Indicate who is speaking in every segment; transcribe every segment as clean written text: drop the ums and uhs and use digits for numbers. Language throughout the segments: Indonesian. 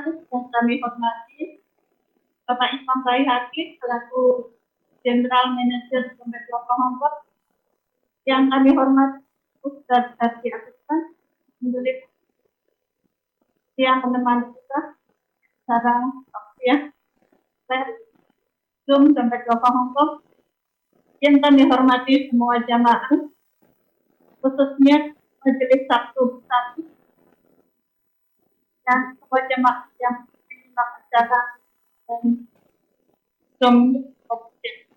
Speaker 1: yang kami hormati Bapak Imam Baihaqi selaku General Manager Dompet Lokal Hongkong, yang kami hormati Ustadz Hadi Aksan, menjadi yang menemani kita sekarang ya, Zoom Dompet Lokal Hongkong, yang kami hormati semua jamaah, khususnya Majelis Sabtu Bersatu dan semua jemaah yang menyimak acara dan Zoom objek.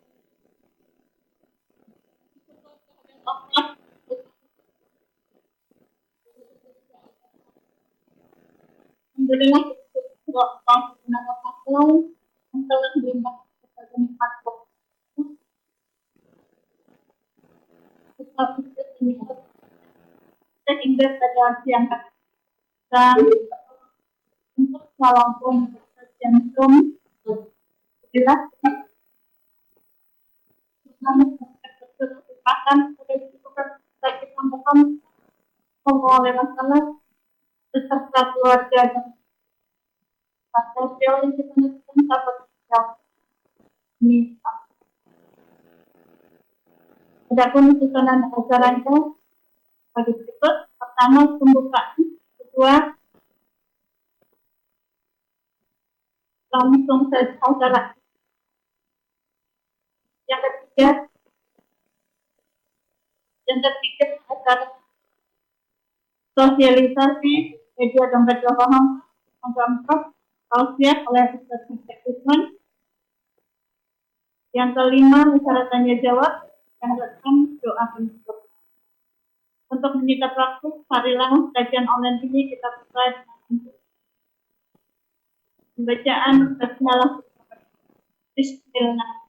Speaker 1: Alhamdulillah Allah menggunakan makhluk yang telah berimbang kepada nikmat sehingga pada siang dan untuk walaupun jantung jelas namun kesempatan sudah dibutuhkan bagi sampaikan oleh masalah beserta keluarga dan sosial yang kita lakukan dapat ini. Adapun susunan acaranya bagi berikut: pertama pembukaan, kedua langsung saja acara, yang ketiga acara sosialisasi media dompet paham menggambar tausiah oleh Ustaz Usman. Yang kelima acara tanya jawab yang datang doa penutup. Untuk menyingkat waktu, marilah kajian online ini kita buka dengan pembacaan basmalah. Bismillah.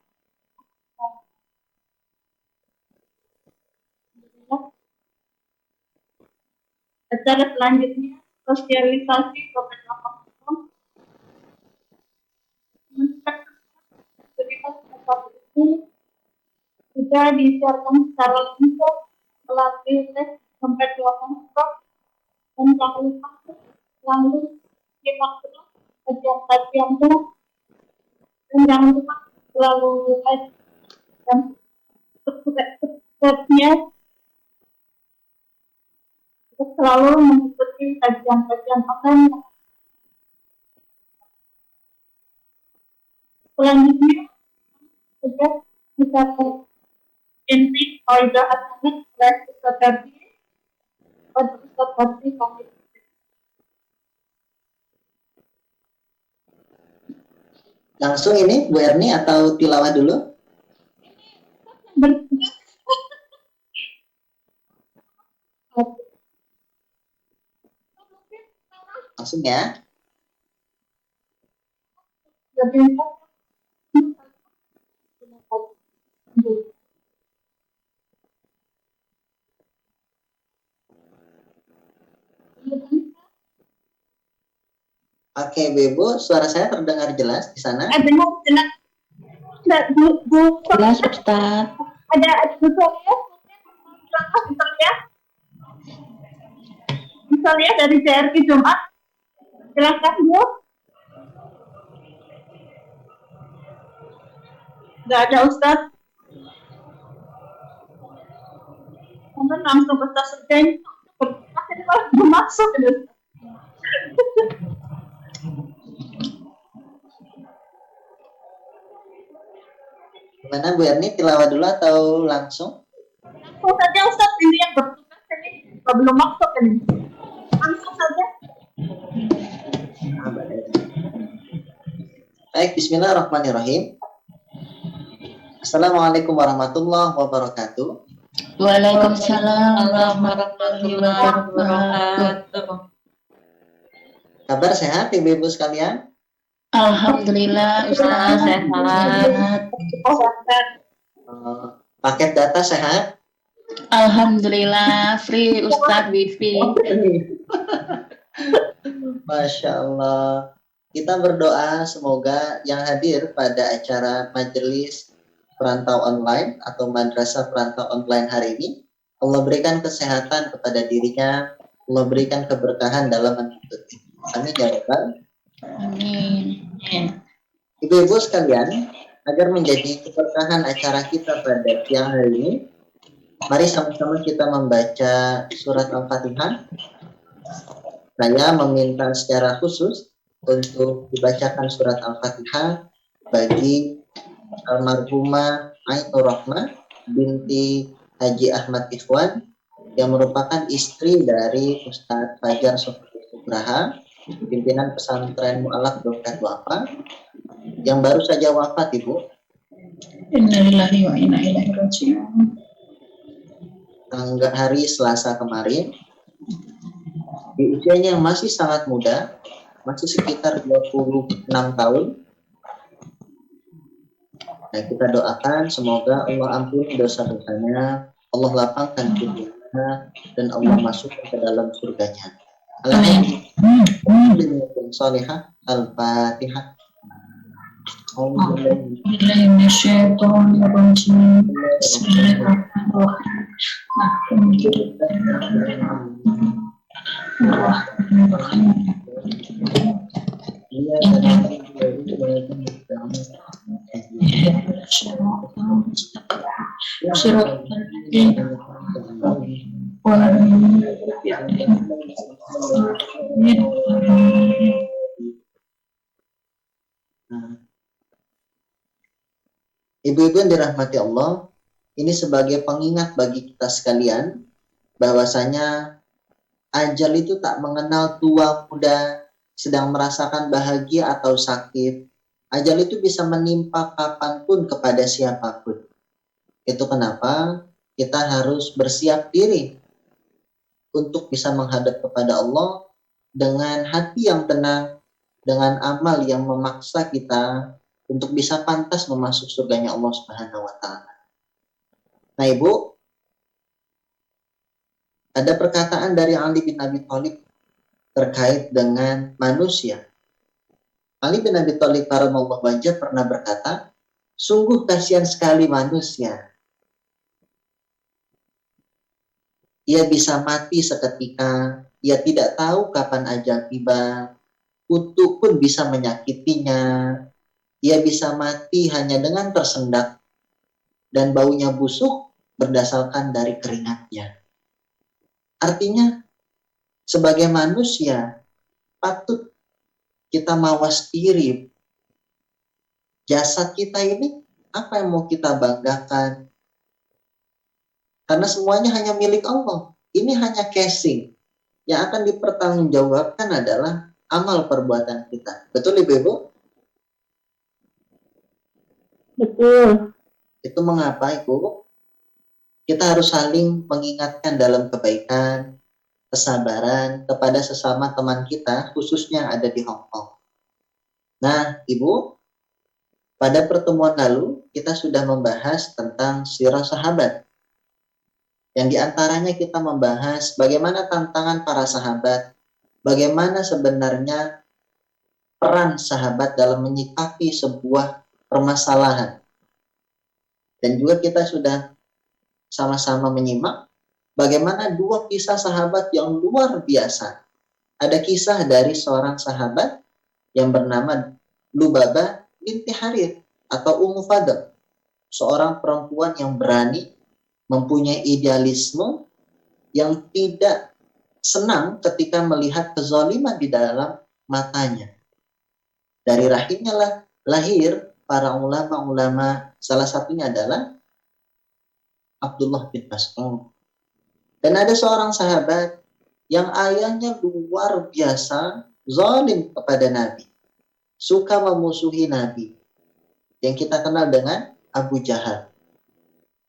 Speaker 1: Acara selanjutnya sosialisasi dompet lokal ini sudah disiarkan secara langsung melalui tes dompet lokal dan jangan lupa lalu simak terus kajian-kajiannya dan jangan lupa selalu like dan subscribe-nya untuk selalu mengikuti kajian-kajian online. Selanjutnya sudah bisa inti Oida Hasanat oleh Ustaz Hadi pada Ustaz Hadi kami.
Speaker 2: Langsung ini Bu Erni atau tilawah dulu? Langsung ya. Oke, Bu, suara saya terdengar jelas di sana?
Speaker 1: Benar, jelas.
Speaker 3: Jelas, Ustaz.
Speaker 1: Ada tutorial, bisa lihat dari CRT Jumat. Silakan, Bu. Nggak ada, Ustaz. Mungkin langsung ke Ustaz Sergen. Masih belum masuk.
Speaker 2: Gimana Bu Erni, tilawah dulu atau langsung?
Speaker 1: Langsung saja Ustaz, ini yang bertugas ini belum masuk ini. Langsung saja.
Speaker 2: Baik, bismillahirrahmanirrahim. Assalamualaikum warahmatullahi wabarakatuh.
Speaker 3: Waalaikumsalam warahmatullahi wabarakatuh.
Speaker 2: Kabar sehat Ibu-ibu sekalian?
Speaker 3: Alhamdulillah, Ustaz sehat.
Speaker 2: Paket data sehat?
Speaker 3: Alhamdulillah, free Ustaz Wifi.
Speaker 2: Masya Allah. Kita berdoa semoga yang hadir pada acara majelis perantau online atau madrasah perantau online hari ini, Allah berikan kesehatan kepada dirinya, Allah berikan keberkahan dalam mengikuti. Amin ya rabbal
Speaker 3: Amin.
Speaker 2: Ibu-ibu sekalian, agar menjadi keberkahan acara kita pada siang hari ini, mari sama-sama kita membaca surat Al-Fatihah. Saya meminta secara khusus untuk dibacakan surat Al-Fatihah bagi almarhumah Ainur Rahmah binti Haji Ahmad Ikhwan yang merupakan istri dari Ustadz Fajar Subraha, pimpinan pesantren Mu'alaf Dokat Wafa, yang baru saja wafat, Ibu.
Speaker 3: Innalillahi wa inna ilaihi raji'un.
Speaker 2: Hari Selasa kemarin, di usianya yang masih sangat muda, masih sekitar 26 tahun. Nah, kita doakan semoga Allah ampuni dosa-dosanya, Allah lapangkan hidupnya, dan Allah masukkan ke dalam surganya. Alhamdulillah. Al-Fatihah. Ibu-ibu yang dirahmati Allah, ini sebagai pengingat bagi kita sekalian bahwasanya ajal itu tak mengenal tua muda, sedang merasakan bahagia atau sakit. Ajal itu bisa menimpa kapanpun kepada siapapun. Itu kenapa kita harus bersiap diri untuk bisa menghadap kepada Allah dengan hati yang tenang, dengan amal yang memaksa kita untuk bisa pantas memasuk surganya Allah Subhanahu wa Ta'ala. Nah, Ibu, ada perkataan dari Ali bin Abi Thalib terkait dengan manusia. Ali bin Abi Thalib radhiyallahu anhu pernah berkata, sungguh kasihan sekali manusia. Ia bisa mati seketika, ia tidak tahu kapan ajal tiba, kutu pun bisa menyakitinya, ia bisa mati hanya dengan tersendak, dan baunya busuk berdasarkan dari keringatnya. Artinya, sebagai manusia, patut kita mawas diri. Jasad kita ini, apa yang mau kita banggakan? Karena semuanya hanya milik Allah. Ini hanya casing. Yang akan dipertanggungjawabkan adalah amal perbuatan kita. Betul, Ibu-ibu?
Speaker 1: Betul.
Speaker 2: Itu mengapa, Ibu? Kita harus saling mengingatkan dalam kebaikan, kesabaran kepada sesama teman kita, khususnya yang ada di Hong Kong. Nah, Ibu, pada pertemuan lalu kita sudah membahas tentang sirah sahabat. Yang diantaranya kita membahas bagaimana tantangan para sahabat, bagaimana sebenarnya peran sahabat dalam menyikapi sebuah permasalahan. Dan juga kita sudah sama-sama menyimak bagaimana dua kisah sahabat yang luar biasa. Ada kisah dari seorang sahabat yang bernama Lubabah binti Harith atau Ummu Fadl, seorang perempuan yang berani, mempunyai idealisme, yang tidak senang ketika melihat kezaliman di dalam matanya. Dari rahimnya lah lahir para ulama-ulama, salah satunya adalah Abdullah bin Mas'ud. Dan ada seorang sahabat yang ayahnya luar biasa zalim kepada Nabi, suka memusuhi Nabi, yang kita kenal dengan Abu Jahal.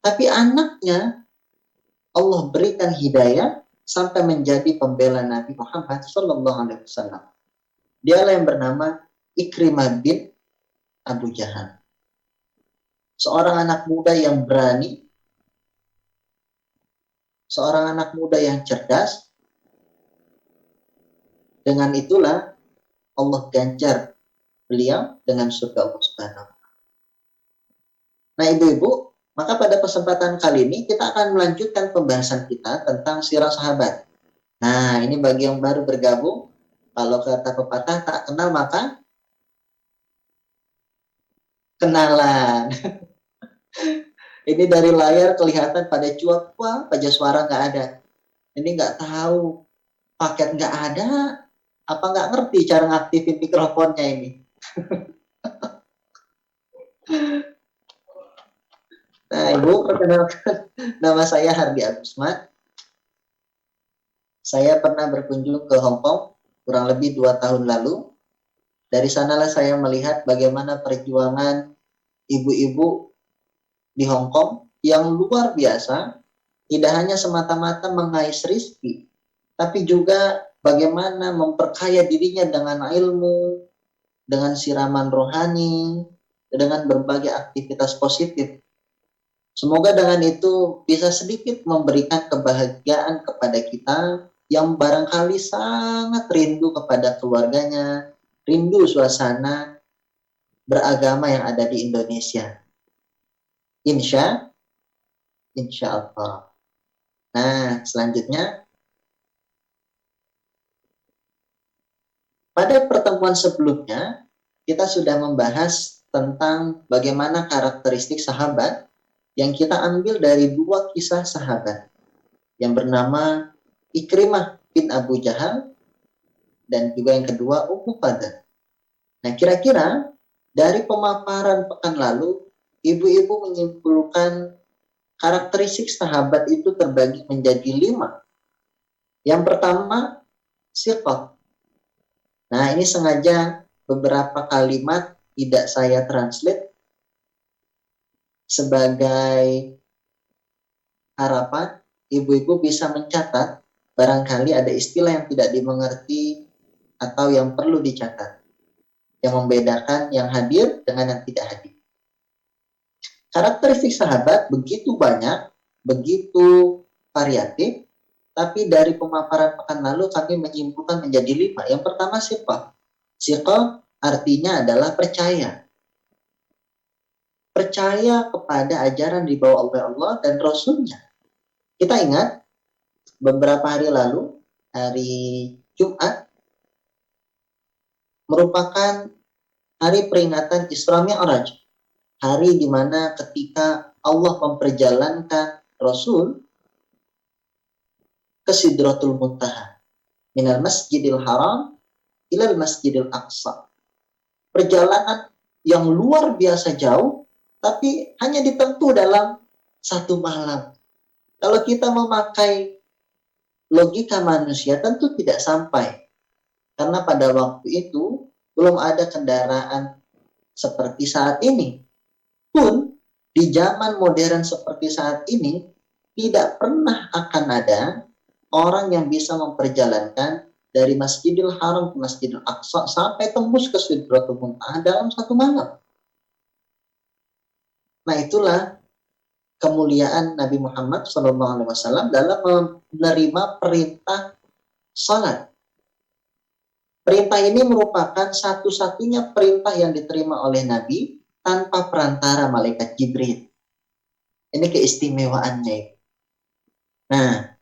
Speaker 2: Tapi anaknya Allah berikan hidayah sampai menjadi pembela Nabi Muhammad SAW. Dialah yang bernama Ikrimah bin Abu Jahal. Seorang anak muda yang berani, seorang anak muda yang cerdas. Dengan itulah Allah ganjar beliau dengan surga Allah Subhanahu. Nah, Ibu-ibu, maka pada kesempatan kali ini kita akan melanjutkan pembahasan kita tentang sirah sahabat. Nah, ini bagi yang baru bergabung, Kalau kata pepatah, tak kenal maka kenalan. Ini dari layar kelihatan pada cuap, wah, pada suara nggak ada. Ini nggak tahu, paket nggak ada, apa nggak ngerti cara ngaktifin mikrofonnya ini. Nah, Ibu, perkenalkan, nama saya Hardi Agusman. Saya pernah berkunjung ke Hong Kong kurang lebih 2 tahun lalu. Dari sanalah saya melihat bagaimana perjuangan ibu-ibu di Hong Kong yang luar biasa, tidak hanya semata-mata mengais rezeki, tapi juga bagaimana memperkaya dirinya dengan ilmu, dengan siraman rohani, dengan berbagai aktivitas positif. Semoga dengan itu bisa sedikit memberikan kebahagiaan kepada kita yang barangkali sangat rindu kepada keluarganya, rindu suasana beragama yang ada di Indonesia. Insya Allah. Nah, selanjutnya, pada pertemuan sebelumnya, kita sudah membahas tentang bagaimana karakteristik sahabat yang kita ambil dari 2 kisah sahabat yang bernama Ikrimah bin Abu Jahal dan juga yang kedua Ummu Qadar. Nah, kira-kira dari pemaparan pekan lalu, ibu-ibu menyimpulkan karakteristik sahabat itu terbagi menjadi 5. Yang pertama, siqah. Nah, ini sengaja beberapa kalimat tidak saya translate sebagai harapan ibu-ibu bisa mencatat barangkali ada istilah yang tidak dimengerti atau yang perlu dicatat, yang membedakan yang hadir dengan yang tidak hadir. Karakteristik sahabat begitu banyak, begitu variatif, tapi dari pemaparan pekan lalu kami menyimpulkan menjadi 5. Yang pertama, siqah. Siqah artinya adalah percaya. Percaya kepada ajaran dibawa oleh Allah dan Rasulnya. Kita ingat beberapa hari lalu, hari Jumat, merupakan hari peringatan Isra Mi'raj. Hari di mana ketika Allah memperjalankan Rasul ke Sidratul Muntaha. Minal Masjidil Haram ilal Masjidil Aqsa. Perjalanan yang luar biasa jauh, tapi hanya ditempuh dalam 1 malam. Kalau kita memakai logika manusia tentu tidak sampai. Karena pada waktu itu belum ada kendaraan seperti saat ini. Pun di zaman modern seperti saat ini tidak pernah akan ada orang yang bisa memperjalankan dari Masjidil Haram ke Masjidil Aqsa sampai tembus ke Sidratul Muntaha dalam 1 malam. Nah, itulah kemuliaan Nabi Muhammad SAW dalam menerima perintah salat. Perintah ini merupakan satu-satunya perintah yang diterima oleh Nabi tanpa perantara malaikat Jibril. Ini keistimewaannya. Nah,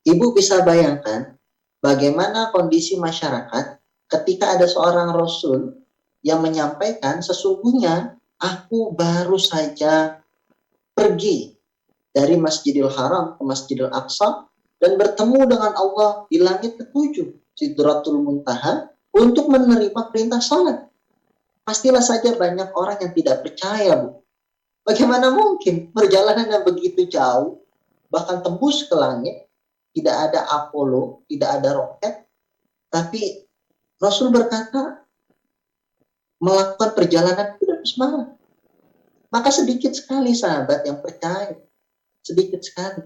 Speaker 2: Ibu bisa bayangkan bagaimana kondisi masyarakat ketika ada seorang Rasul yang menyampaikan sesungguhnya aku baru saja pergi dari Masjidil Haram ke Masjidil Aqsa dan bertemu dengan Allah di langit ke-7, Sidratul Muntaha, untuk menerima perintah salat. Pastilah saja banyak orang yang tidak percaya, Bu. Bagaimana mungkin perjalanan yang begitu jauh, bahkan tembus ke langit, tidak ada Apollo, tidak ada roket, tapi Rasul berkata melakukan perjalanan itu dengan semangat. Maka sedikit sekali sahabat yang percaya. Sedikit sekali.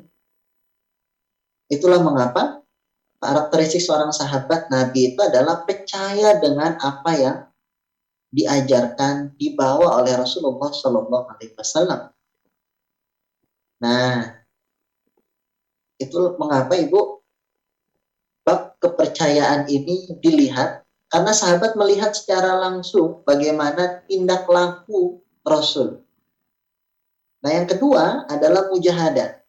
Speaker 2: Itulah mengapa karakteristik seorang sahabat Nabi itu adalah percaya dengan apa yang diajarkan, dibawa oleh Rasulullah SAW. Nah, itu mengapa Ibu bab kepercayaan ini dilihat karena sahabat melihat secara langsung bagaimana tindak laku Rasul. Nah, yang kedua adalah mujahadah.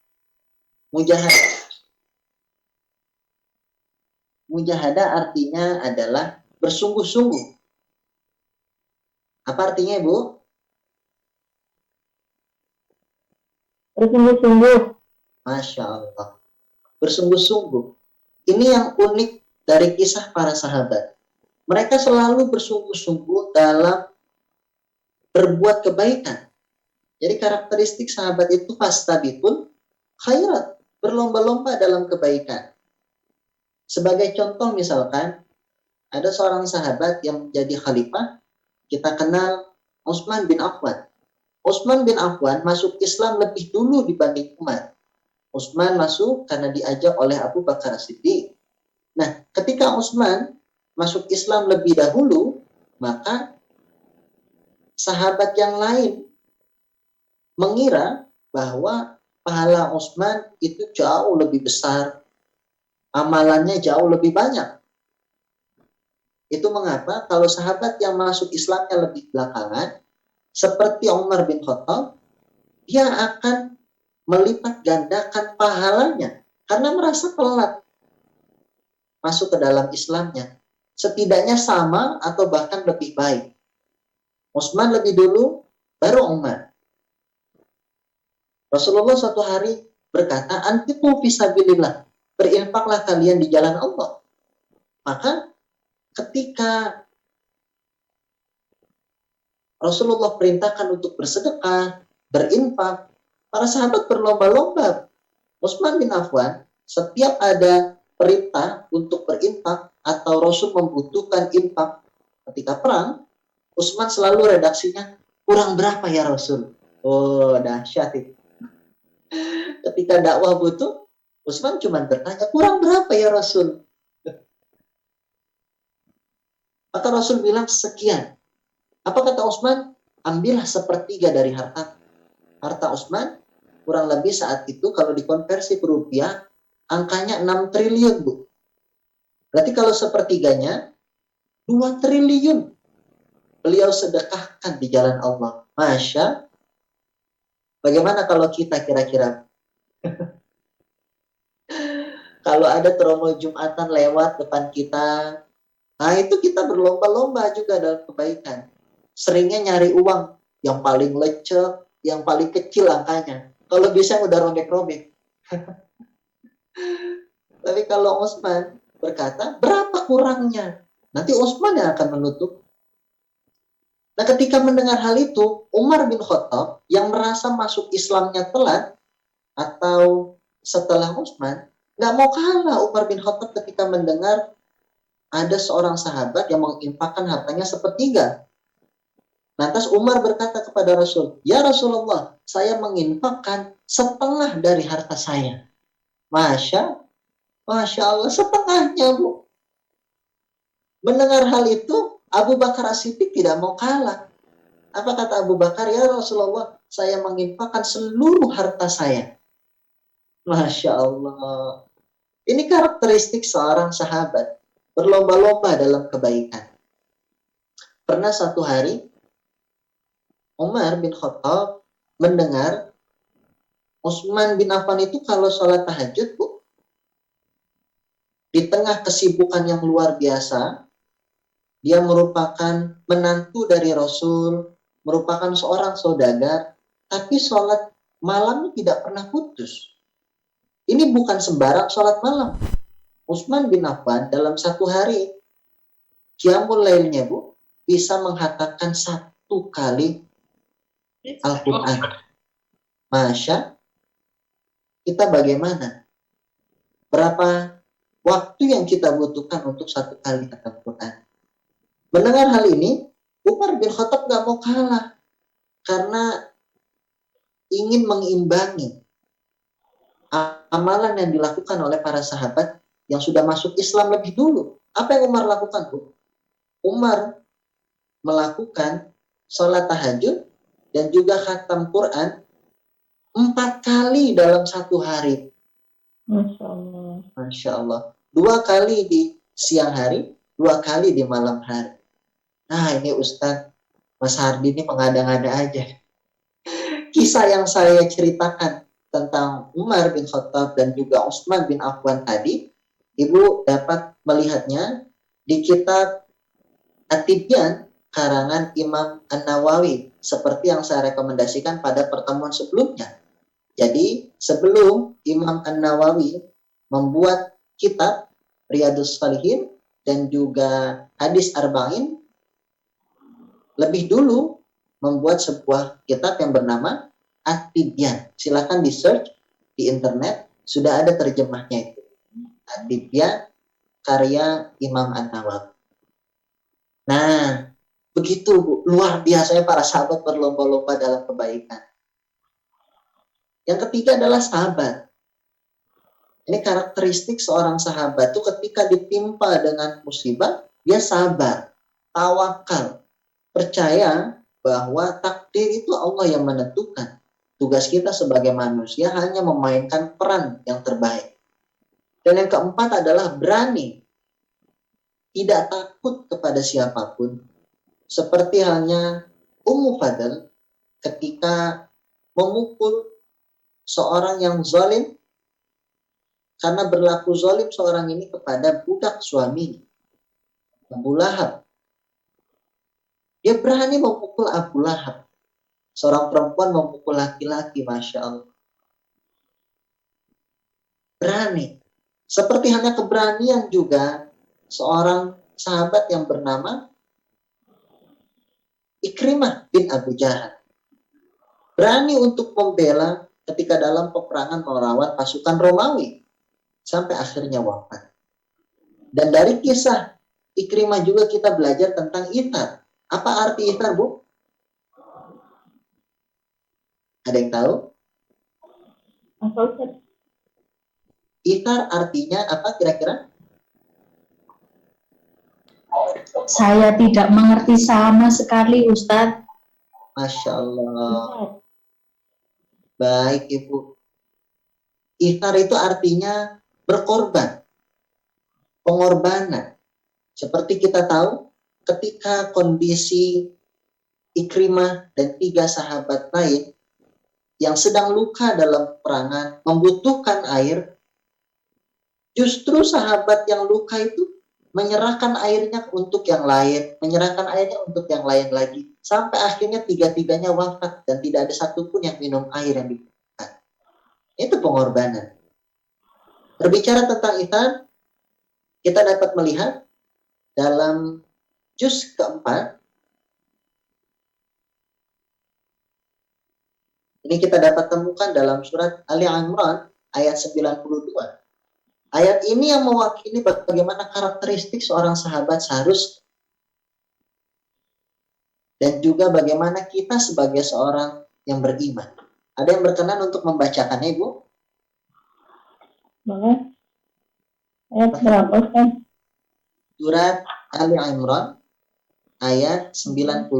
Speaker 2: Mujahadah artinya adalah bersungguh-sungguh. Apa artinya, Ibu?
Speaker 1: Bersungguh-sungguh.
Speaker 2: Masya Allah. Bersungguh-sungguh. Ini yang unik dari kisah para sahabat. Mereka selalu bersungguh-sungguh dalam berbuat kebaikan. Jadi karakteristik sahabat itu fastabiqul khairat, berlomba-lomba dalam kebaikan. Sebagai contoh misalkan, ada seorang sahabat yang menjadi khalifah, kita kenal Utsman bin Affan. Utsman bin Affan masuk Islam lebih dulu dibanding Umar. Utsman masuk karena diajak oleh Abu Bakar Siddiq. Nah, ketika Utsman masuk Islam lebih dahulu, maka sahabat yang lain mengira bahwa pahala Utsman itu jauh lebih besar, amalannya jauh lebih banyak. Itu mengapa kalau sahabat yang masuk Islamnya lebih belakangan, seperti Umar bin Khattab, dia akan melipat gandakan pahalanya karena merasa telat masuk ke dalam Islamnya. Setidaknya sama atau bahkan lebih baik. Utsman lebih dulu, baru Umar. Rasulullah suatu hari berkata, "Anfiqu fisabilillah." Berinfaklah kalian di jalan Allah. Maka ketika Rasulullah perintahkan untuk bersedekah, berinfak, para sahabat berlomba-lomba. Utsman bin Affan, setiap ada perintah untuk berinfak atau Rasul membutuhkan infak ketika perang, Utsman selalu redaksinya, kurang berapa ya Rasul? Oh, dahsyat itu. Ketika dakwah butuh, Utsman cuma bertanya, kurang berapa ya Rasul? Maka Rasul bilang sekian. Apa kata Utsman? Ambillah sepertiga dari harta. Harta Utsman kurang lebih saat itu kalau dikonversi ke rupiah, angkanya 6 triliun, Bu. Berarti kalau sepertiganya, 2 triliun. Beliau sedekahkan di jalan Allah. Masya. Bagaimana kalau kita kira-kira? Kalau ada tromol Jumatan lewat depan kita, nah itu kita berlomba-lomba juga dalam kebaikan. Seringnya nyari uang yang paling lecek, yang paling kecil angkanya. Kalau bisa udah robek-robek. Tapi kalau Utsman berkata, berapa kurangnya? Nanti Utsman yang akan menutup. Nah, ketika mendengar hal itu, Umar bin Khattab yang merasa masuk Islamnya telat atau setelah Utsman, nggak mau kalah Umar bin Khattab ketika mendengar ada seorang sahabat yang menginfakkan hartanya sepertiga. Lantas Umar berkata kepada Rasul, "Ya Rasulullah, saya menginfakkan setengah dari harta saya." Masya Allah, setengahnya, Bu. Mendengar hal itu, Abu Bakar As-Siddiq tidak mau kalah. Apa kata Abu Bakar? "Ya Rasulullah, saya menginfakkan seluruh harta saya." Masya Allah. Ini karakteristik seorang sahabat. Berlomba-lomba dalam kebaikan. Pernah satu hari, Umar bin Khattab mendengar Utsman bin Affan itu kalau sholat tahajud, Bu, di tengah kesibukan yang luar biasa, dia merupakan menantu dari Rasul, merupakan seorang saudagar, tapi sholat malamnya tidak pernah putus. Ini bukan sembarang sholat malam. Utsman bin Affan dalam satu hari, qiyamul lailnya, Bu, bisa menghatamkan 1 kali Al-Quran. Masya, kita bagaimana? Berapa waktu yang kita butuhkan untuk 1 kali Al-Quran? Mendengar hal ini, Umar bin Khattab gak mau kalah. Karena ingin mengimbangi amalan yang dilakukan oleh para sahabat yang sudah masuk Islam lebih dulu. Apa yang Umar lakukan, Bu? Umar melakukan sholat tahajud dan juga khatam Quran 4 kali dalam 1 hari.
Speaker 3: Masya Allah.
Speaker 2: Masya Allah. 2 kali di siang hari, 2 kali di malam hari. Nah, ini Ustadz Mas Hardi ini mengada-ngada aja. Kisah yang saya ceritakan tentang Umar bin Khattab dan juga Utsman bin Affan tadi Ibu dapat melihatnya di kitab At-Tibyan karangan Imam An-Nawawi, seperti yang saya rekomendasikan pada pertemuan sebelumnya. Jadi sebelum Imam An-Nawawi membuat kitab Riyadhus Shalihin dan juga hadis Arba'in, lebih dulu membuat sebuah kitab yang bernama At-Tibyan. Silakan di search di internet, sudah ada terjemahnya itu. At-Tibyan karya Imam An-Nawawi. Nah, begitu luar biasanya para sahabat berlomba-lomba dalam kebaikan. Yang ketiga adalah sahabat. Ini karakteristik seorang sahabat itu ketika ditimpa dengan musibah, dia sabar, tawakal, percaya bahwa takdir itu Allah yang menentukan. Tugas kita sebagai manusia hanya memainkan peran yang terbaik. Dan yang keempat adalah berani, tidak takut kepada siapapun. Seperti halnya Ummu Fadl ketika memukul seorang yang zalim, karena berlaku zalim seorang ini kepada budak suami, Abu Lahab. Dia berani memukul Abu Lahab. Seorang perempuan memukul laki-laki, Masya Allah. Berani. Seperti halnya keberanian juga seorang sahabat yang bernama Ikrimah bin Abu Jahal. Berani untuk membela ketika dalam peperangan melawan pasukan Romawi. Sampai akhirnya wafat. Dan dari kisah Ikrimah juga kita belajar tentang itar. Apa arti itar, Bu? Ada yang tahu?
Speaker 3: Apa Ustaz?
Speaker 2: Itar artinya apa kira-kira?
Speaker 4: Saya tidak mengerti sama sekali, Ustadz.
Speaker 2: Masya Allah. Baik, Ibu. Itar itu artinya berkorban. Pengorbanan. Seperti kita tahu, ketika kondisi Ikrimah dan 3 sahabat lain yang sedang luka dalam peperangan membutuhkan air, justru sahabat yang luka itu menyerahkan airnya untuk yang lain, menyerahkan airnya untuk yang lain lagi, sampai akhirnya 3-tiganya wafat dan tidak ada satupun yang minum air yang dibutuhkan. Itu pengorbanan. Berbicara tentang itar, kita dapat melihat dalam juz keempat, ini kita dapat temukan dalam surat Ali Imran ayat 92. Ayat ini yang mewakili bagaimana karakteristik seorang sahabat seharusnya. Dan juga bagaimana kita sebagai seorang yang beriman. Ada yang berkenan untuk membacakannya, Ibu?
Speaker 3: Boleh? Ayat berapa Ustaz?
Speaker 2: Surat Ali Imran ayat 92.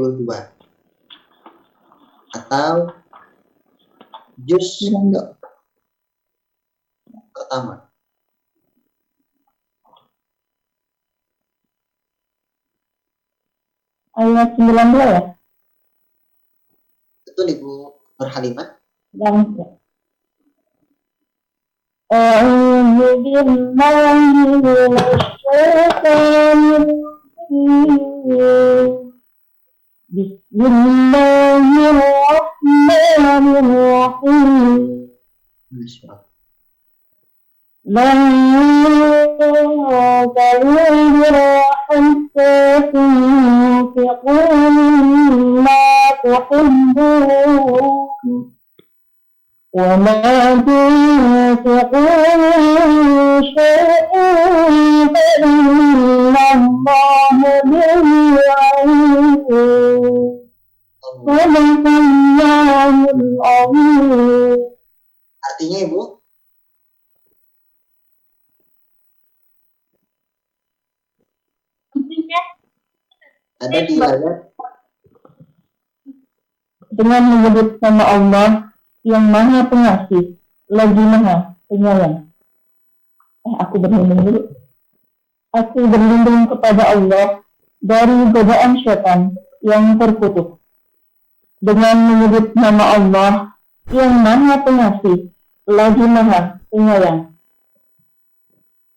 Speaker 2: Atau juz pertama.
Speaker 3: Ayat 92 ya?
Speaker 2: Betul, Ibu Nurhalimah?
Speaker 3: Yang أعوذ بالله من الشيطان الرجيم بسم الله الرحمن الرحيم
Speaker 2: Masya Allah.
Speaker 3: لن تنظروا حتى تنفقوا مما تحبون وما تنفقوا من شيء فإن الله به عليم صدق الله العظيم.
Speaker 2: Artinya, Ibu?
Speaker 1: Intinya
Speaker 2: Ada di ayat
Speaker 3: Dengan menyebut nama Allah yang Maha Pengasih lagi Maha Penyayang. Aku berlindung dulu. Aku berlindung kepada Allah dari godaan syaitan yang terkutuk. Dengan menyebut nama Allah yang Maha Pengasih lagi Maha Penyayang.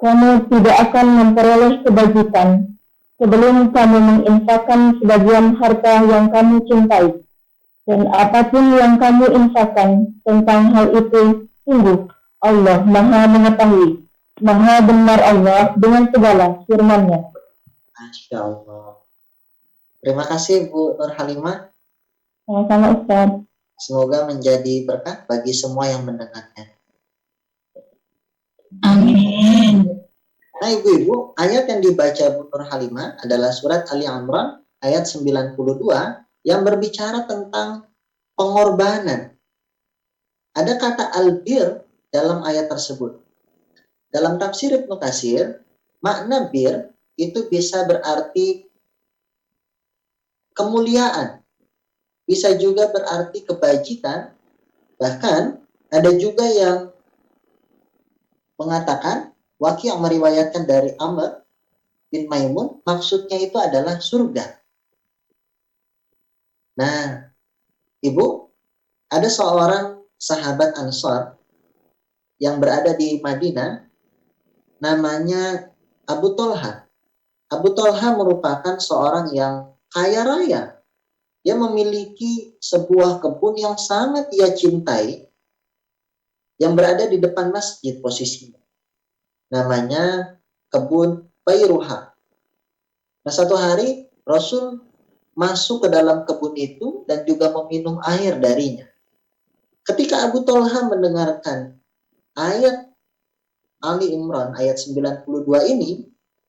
Speaker 3: kamu tidak akan memperoleh kebajikan sebelum kamu menginfakkan sebagian harta yang kamu cintai. Dan apapun yang kamu infakkan tentang hal itu, sungguh Allah Maha Mengetahui, Maha Benar Allah dengan segala firman-Nya.
Speaker 2: Masya Allah. Terima kasih Bu Nur Halimah.
Speaker 3: Sama-sama Ustaz.
Speaker 2: Semoga menjadi berkah bagi semua yang mendengarnya.
Speaker 4: Amin.
Speaker 2: Nah ibu-ibu, ayat yang dibaca Bu Nur Halimah adalah surat Ali Imran ayat 92 yang berbicara tentang pengorbanan. Ada kata albir dalam ayat tersebut. Dalam tafsir Ibnu Katsir, makna bir itu bisa berarti kemuliaan, bisa juga berarti kebajikan, bahkan ada juga yang mengatakan, Waqi' yang meriwayatkan dari Amr bin Maimun, maksudnya itu adalah surga. Nah, ibu, ada seorang sahabat Ansar yang berada di Madinah, namanya Abu Tolha. Abu Tolha merupakan seorang yang kaya raya. Dia memiliki sebuah kebun yang sangat dia cintai, yang berada di depan masjid posisinya. Namanya kebun Bayruha. Nah, satu hari Rasul masuk ke dalam kebun itu dan juga meminum air darinya. Ketika Abu Tolha mendengarkan ayat Ali Imran ayat 92 ini,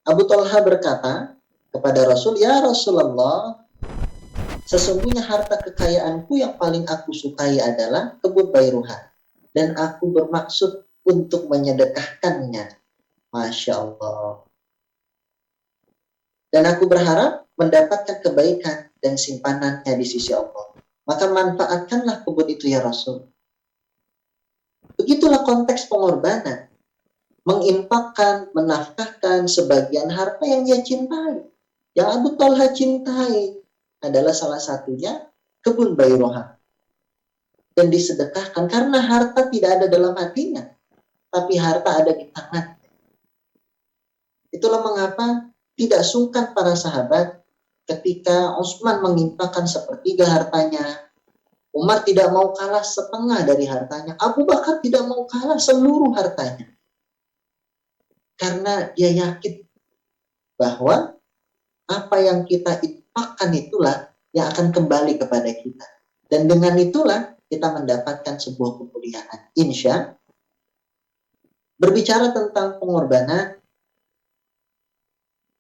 Speaker 2: Abu Tolha berkata kepada Rasul, "Ya Rasulullah, sesungguhnya harta kekayaanku yang paling aku sukai adalah kebun Bayruha, dan aku bermaksud untuk menyedekahkannya." Masya Allah. Dan aku berharap mendapatkan kebaikan dan simpanannya di sisi Allah. Maka manfaatkanlah kebun itu ya Rasul. Begitulah konteks pengorbanan. Menginfakkan, menafkahkan sebagian harta yang dia cintai. Yang Abu Talha cintai adalah salah satunya kebun Bayruha. Dan disedekahkan karena harta tidak ada dalam hatinya, tapi harta ada di tangan. Itulah mengapa tidak sungkan para sahabat ketika Utsman menginfakkan sepertiga hartanya. Umar tidak mau kalah setengah dari hartanya. Abu Bakar tidak mau kalah seluruh hartanya. Karena dia yakin bahwa apa yang kita infakkan itulah yang akan kembali kepada kita. Dan dengan itulah kita mendapatkan sebuah kemuliaan. Insya. Berbicara tentang pengorbanan,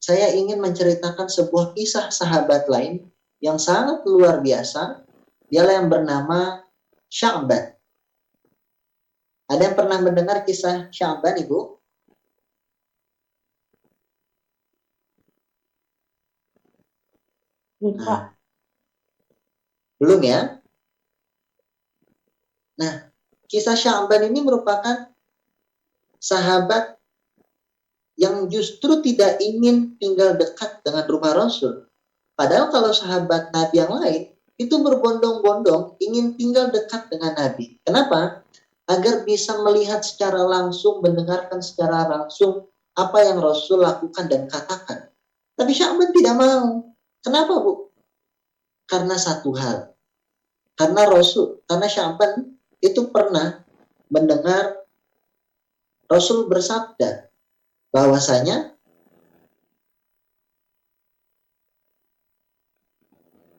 Speaker 2: saya ingin menceritakan sebuah kisah sahabat lain yang sangat luar biasa. Dialah yang bernama Sya'ban. Ada yang pernah mendengar kisah Sya'ban, Ibu?
Speaker 3: Lupa.
Speaker 2: Belum ya? Nah, kisah Sya'ban ini merupakan sahabat yang justru tidak ingin tinggal dekat dengan rumah Rasul. Padahal kalau sahabat Nabi yang lain, itu berbondong-bondong ingin tinggal dekat dengan Nabi. Kenapa? Agar bisa melihat secara langsung, mendengarkan secara langsung apa yang Rasul lakukan dan katakan. Tapi Sya'ban tidak mau. Kenapa, Bu? Karena satu hal. Karena Sya'ban itu pernah mendengar Rasul bersabda bahwasanya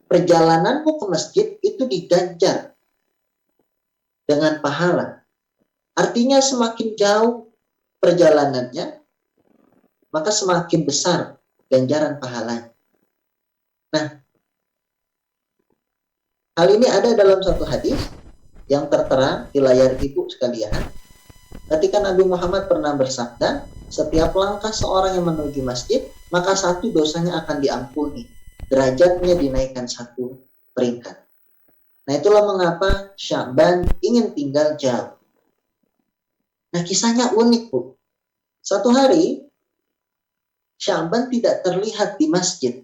Speaker 2: perjalananmu ke masjid itu diganjar dengan pahala. Artinya semakin jauh perjalanannya, maka semakin besar ganjaran pahalanya. Nah, hal ini ada dalam satu hadis yang tertera di layar ibu sekalian. Ketika Nabi Muhammad pernah bersabda, setiap langkah seorang yang menuju masjid, maka satu dosanya akan diampuni. Derajatnya dinaikkan satu peringkat. Nah, itulah mengapa Sya'ban ingin tinggal jauh. Nah, kisahnya unik, Bu. Satu hari, Sya'ban tidak terlihat di masjid.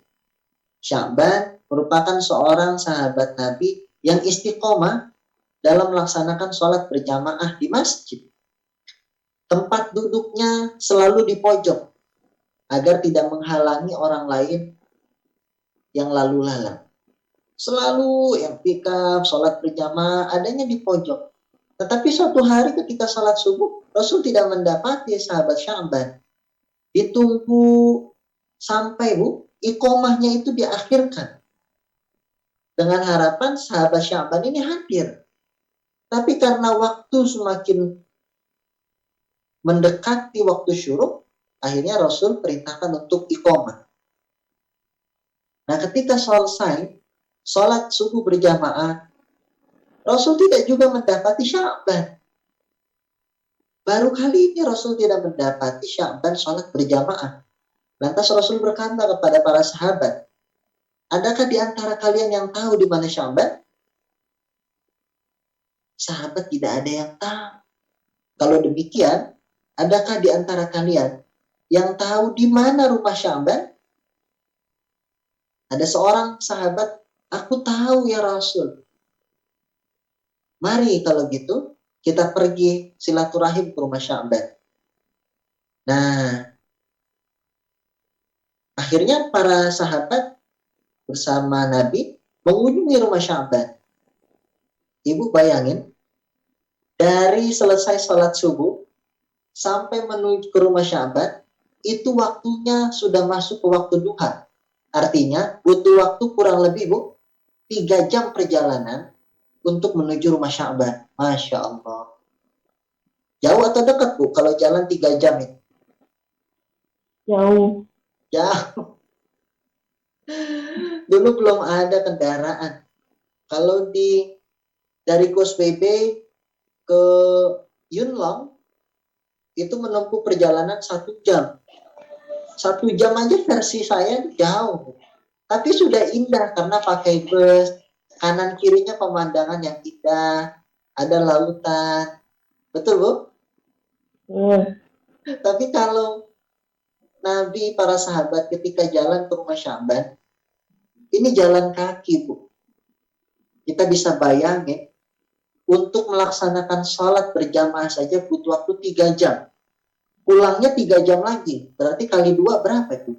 Speaker 2: Sya'ban merupakan seorang sahabat Nabi yang istiqomah dalam melaksanakan sholat berjamaah di masjid. tempat duduknya selalu di pojok agar tidak menghalangi orang lain yang lalu lalang. Selalu i'tikaf, sholat berjamaah adanya di pojok. Tetapi suatu hari ketika sholat subuh, Rasul tidak mendapati sahabat Sya'ban. Ditunggu sampai iqomahnya itu diakhirkan. Dengan harapan sahabat Sya'ban ini hadir. Tapi karena waktu semakin mendekati waktu syuruk, akhirnya Rasul perintahkan untuk iqomah. Nah, ketika selesai sholat subuh berjamaah, Rasul tidak juga mendapati Sya'ban. Baru kali ini Rasul tidak mendapati Sya'ban sholat berjamaah. Lantas Rasul berkata kepada para sahabat, adakah di antara kalian yang tahu di mana Sya'ban? Sahabat tidak ada yang tahu. Kalau demikian, adakah di antara kalian yang tahu di mana rumah Sya'ban? Ada seorang sahabat, aku tahu ya Rasul. Mari kalau gitu, kita pergi silaturahim ke rumah Sya'ban. Nah, akhirnya para sahabat bersama Nabi mengunjungi rumah Sya'ban. Ibu bayangin, dari selesai sholat subuh sampai menuju ke rumah Sya'ban, itu waktunya sudah masuk ke waktu duha. Artinya butuh waktu kurang lebih 3 jam perjalanan untuk menuju rumah Sya'ban. Masya Allah. Jauh atau dekat kalau jalan 3 jam itu?
Speaker 3: Jauh.
Speaker 2: Jauh. Dulu belum ada kendaraan. Kalau dari Kosbebe ke Yunlong itu menempuh perjalanan 1 jam. 1 jam aja versi saya jauh. Tapi sudah indah karena pakai bus. Kanan kirinya pemandangan yang indah. Ada lautan. Betul, Bu? Tapi kalau Nabi, para sahabat ketika jalan ke rumah Sya'ban, ini jalan kaki, Bu. Kita bisa bayangin, untuk melaksanakan sholat berjamaah saja butuh waktu 3 jam. Pulangnya 3 jam lagi. Berarti kali 2 berapa itu?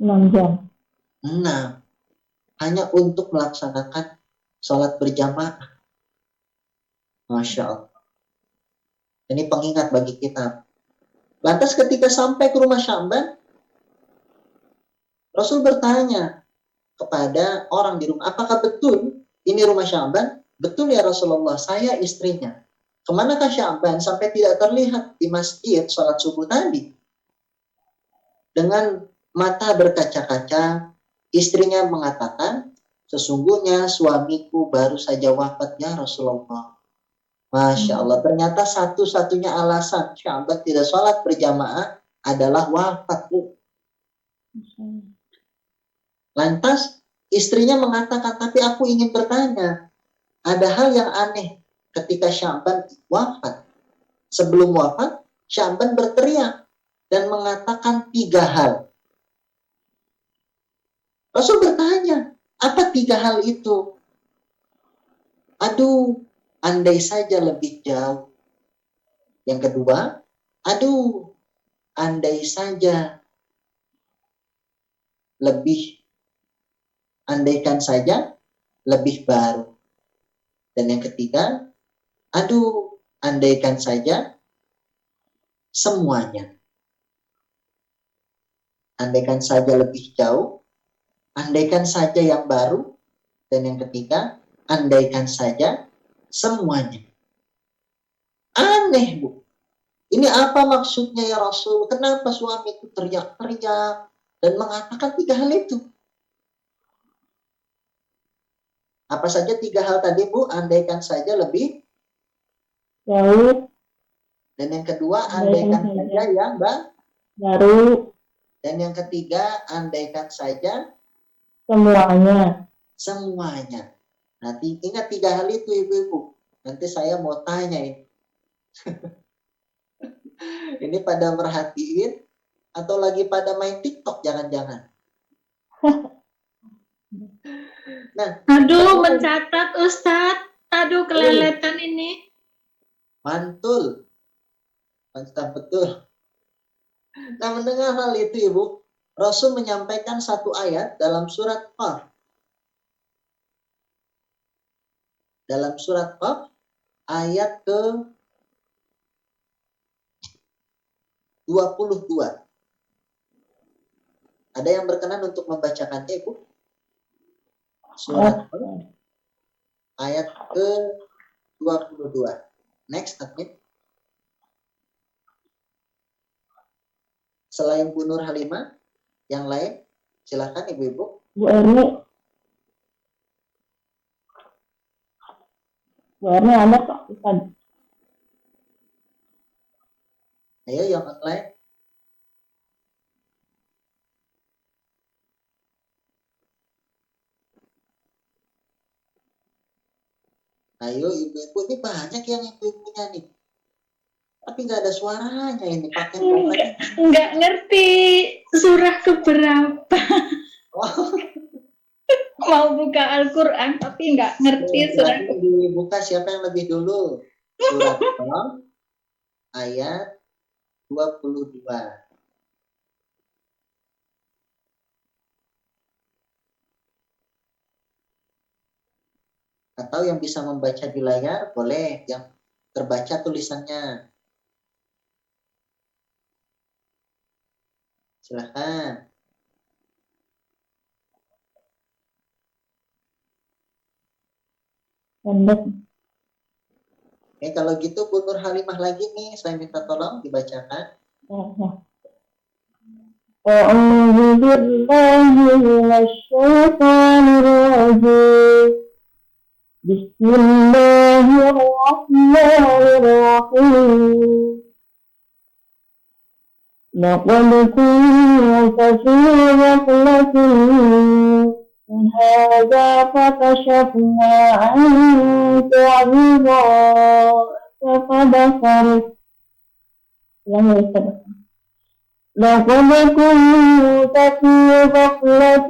Speaker 3: 6 jam.
Speaker 2: 6. Hanya untuk melaksanakan sholat berjamaah. Masya Allah. Ini pengingat bagi kita. Lantas ketika sampai ke rumah Sya'ban, Rasul bertanya kepada orang di rumah, apakah betul ini rumah Sya'ban? Betul ya Rasulullah, saya istrinya. Kemanakah Sya'ban sampai tidak terlihat di masjid sholat subuh tadi? Dengan mata berkaca-kaca, istrinya mengatakan, sesungguhnya suamiku baru saja wafat ya Rasulullah. Masya Allah, ternyata satu-satunya alasan Sya'ban tidak sholat berjamaah adalah wafat, Bu. Lantas istrinya mengatakan, tapi aku ingin bertanya, ada hal yang aneh ketika Sya'ban wafat. Sebelum wafat, Sya'ban berteriak dan mengatakan 3 hal. Rasul bertanya, apa 3 hal itu? Aduh, andai saja lebih jauh. Yang kedua, aduh, andai saja andaikan saja lebih baru. Dan yang ketiga, aduh, andaikan saja semuanya. Andaikan saja lebih jauh, andaikan saja yang baru, dan yang ketiga, andaikan saja semuanya. Aneh, Bu. Ini apa maksudnya ya Rasul? Kenapa suami itu teriak-teriak dan mengatakan 3 hal itu? Apa saja 3 hal tadi, Bu? Andaikan saja lebih
Speaker 3: Jauh.
Speaker 2: dan yang kedua, andaikan saja yang
Speaker 3: Baru.
Speaker 2: dan yang ketiga, andaikan saja
Speaker 3: Semuanya.
Speaker 2: semuanya. Nanti ingat 3 hal itu, Ibu-ibu. Nanti saya mau tanya ini. Ini pada merhatiin atau lagi pada main TikTok jangan-jangan. Nah,
Speaker 4: Aduh, mencatat Ustadz. Aduh, keleletan ini.
Speaker 2: mantul. Mantap betul. Nah, mendengar hal itu Ibu, Rasul menyampaikan satu ayat dalam surat Qaf. Dalam surat Qaf ayat ke 22. Ada yang berkenan untuk membacakannya Ibu? Surat Qaf ayat ke 22. Next, admin. Selain Bu Nur Halimah, yang lain silakan Ibu-ibu.
Speaker 3: Bu Erni. Bu Erni ada Pak Ustaz.
Speaker 2: Ayo yang lain. Ayo ibu-ibu, ini banyak yang ibu-ibunya nih. Tapi nggak ada suaranya ini pakai
Speaker 4: Nggak ngerti surah keberapa.
Speaker 2: Oh,
Speaker 4: Mau buka Al-Quran tapi nggak ngerti surah.
Speaker 2: silahkan dibuka siapa yang lebih dulu. Surat Qaf ayat 22. Atau yang bisa membaca di layar boleh, yang terbaca tulisannya. Silahkan.
Speaker 3: Pendek.
Speaker 2: Oke, kalau gitu Bu Nur Halimah lagi nih, saya minta tolong dibacakan.
Speaker 3: أعوذ بالله من الشيطان الرجيم بسم الله الرحمن الرحيم لقد كنت في غفلة من هذا فكشفنا عنك غطاءك فبصرك لقد كنت في غفلة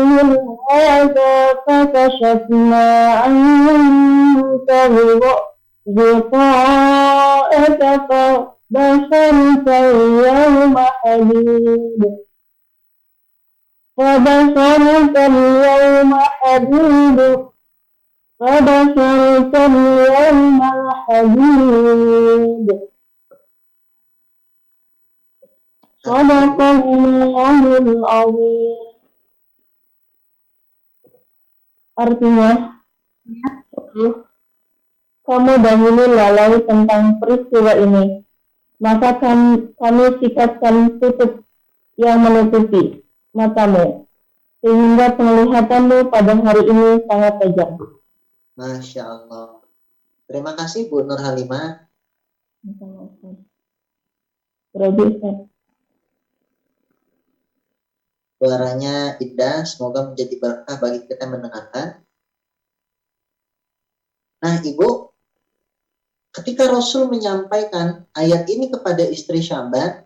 Speaker 3: من هذا فكشفنا عنك غطاءك فبصرك اليوم حديد فبصرك اليوم حديد فبصرك اليوم حديد Sadaqallahul azim. Artinya, kamu dahulu lalai tentang peristiwa ini, maka kami sikapkan tutup yang menutupi matamu, sehingga penglihatanmu pada hari ini sangat tajam.
Speaker 2: Masya Allah. Terima kasih Bu Nur Halimah. Suaranya indah, semoga menjadi berkah bagi kita yang mendengarkan. Nah Ibu, ketika Rasul menyampaikan ayat ini kepada istri Syaban,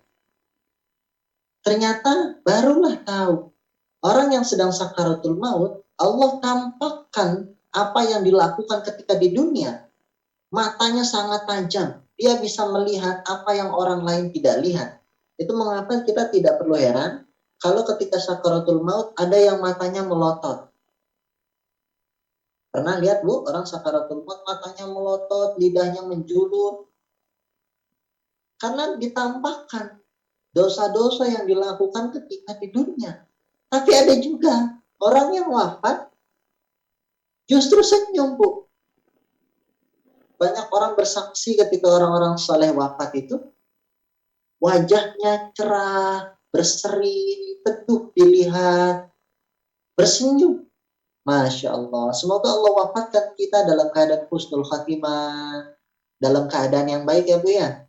Speaker 2: ternyata barulah tahu orang yang sedang sakaratul maut, Allah tampakkan apa yang dilakukan ketika di dunia. Matanya sangat tajam, dia bisa melihat apa yang orang lain tidak lihat. Itu mengapa kita tidak perlu heran kalau ketika sakaratul maut ada yang matanya melotot. Pernah lihat Bu, orang sakaratul maut matanya melotot, lidahnya menjulur. Karena ditampakkan dosa-dosa yang dilakukan ketika di dunia. Tapi ada juga orang yang wafat justru senyum Bu. Banyak orang bersaksi ketika orang-orang saleh wafat itu, wajahnya cerah, berseri, teduh dilihat, bersenyum. Masya Allah. Semoga Allah wafatkan kita dalam keadaan husnul khatimah, dalam keadaan yang baik ya Bu ya.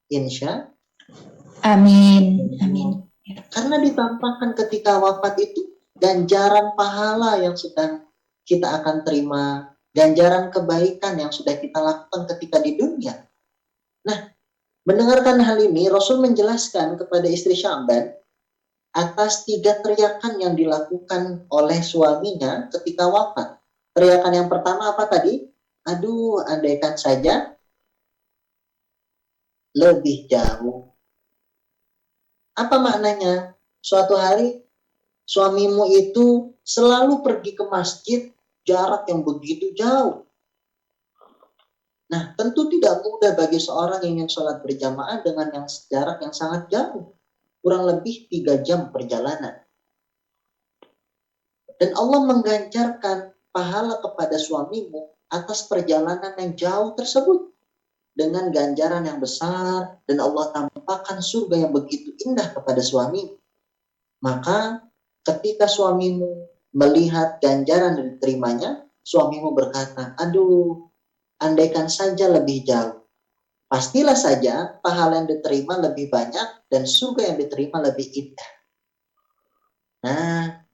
Speaker 2: Insya.
Speaker 4: Amin. Amin.
Speaker 2: Karena ditampakkan ketika wafat itu ganjaran pahala yang sedang kita akan terima, ganjaran kebaikan yang sudah kita lakukan ketika di dunia. Nah, mendengarkan hal ini, Rasul menjelaskan kepada istri Syaban atas 3 teriakan yang dilakukan oleh suaminya ketika wafat. Teriakan yang pertama apa tadi? Aduh, andaikan saja lebih jauh. Apa maknanya? Suatu hari suamimu itu selalu pergi ke masjid jarak yang begitu jauh. Nah, tentu tidak mudah bagi seorang yang ingin sholat berjamaah dengan yang jarak yang sangat jauh. Kurang lebih 3 jam perjalanan. Dan Allah mengganjarkan pahala kepada suamimu atas perjalanan yang jauh tersebut. Dengan ganjaran yang besar, dan Allah tampakkan surga yang begitu indah kepada suamimu. Maka ketika suamimu melihat ganjaran yang diterimanya, suamimu berkata, aduh, andaikan saja lebih jauh. Pastilah saja pahala yang diterima lebih banyak dan surga yang diterima lebih indah. Nah,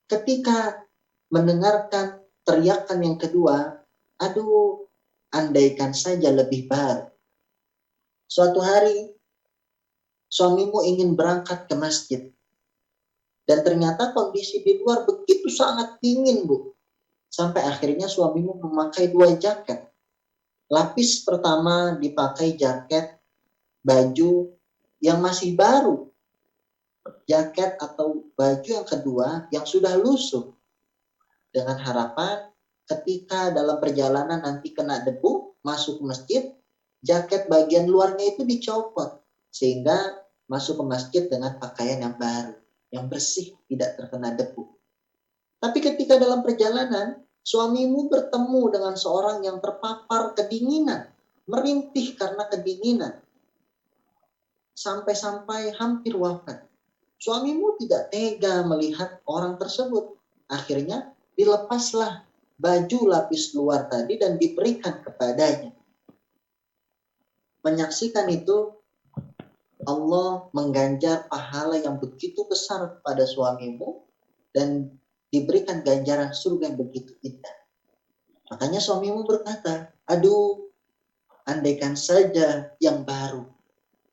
Speaker 2: ketika mendengarkan teriakan yang kedua, aduh, andaikan saja lebih baru. Suatu hari, suamimu ingin berangkat ke masjid. Dan ternyata kondisi di luar begitu sangat dingin, Bu. Sampai akhirnya suamimu memakai 2 jaket. Lapis pertama dipakai jaket baju yang masih baru. Jaket atau baju yang kedua yang sudah lusuh. Dengan harapan ketika dalam perjalanan nanti kena debu, masuk ke masjid, jaket bagian luarnya itu dicopot. Sehingga masuk ke masjid dengan pakaian yang baru, yang bersih, tidak terkena debu. Tapi ketika dalam perjalanan, suamimu bertemu dengan seorang yang terpapar kedinginan, merintih karena kedinginan, sampai-sampai hampir wafat. Suamimu tidak tega melihat orang tersebut. Akhirnya dilepaslah baju lapis luar tadi dan diberikan kepadanya. Menyaksikan itu, Allah mengganjar pahala yang begitu besar kepada suamimu dan diberikan ganjaran surga yang begitu indah. Makanya suamimu berkata, aduh, andaikan saja yang baru.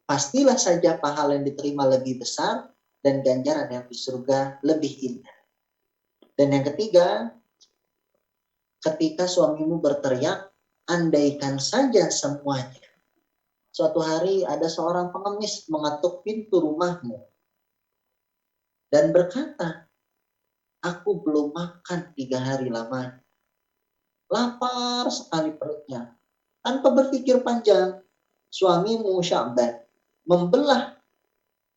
Speaker 2: Pastilah saja pahala yang diterima lebih besar dan ganjaran yang di surga lebih indah. Dan yang ketiga, ketika suamimu berteriak, andaikan saja semuanya. Suatu hari ada seorang pengemis mengetuk pintu rumahmu dan berkata, aku belum makan 3 hari lamanya. Lapar sekali perutnya. Tanpa berpikir panjang, suamimu Sya'ban membelah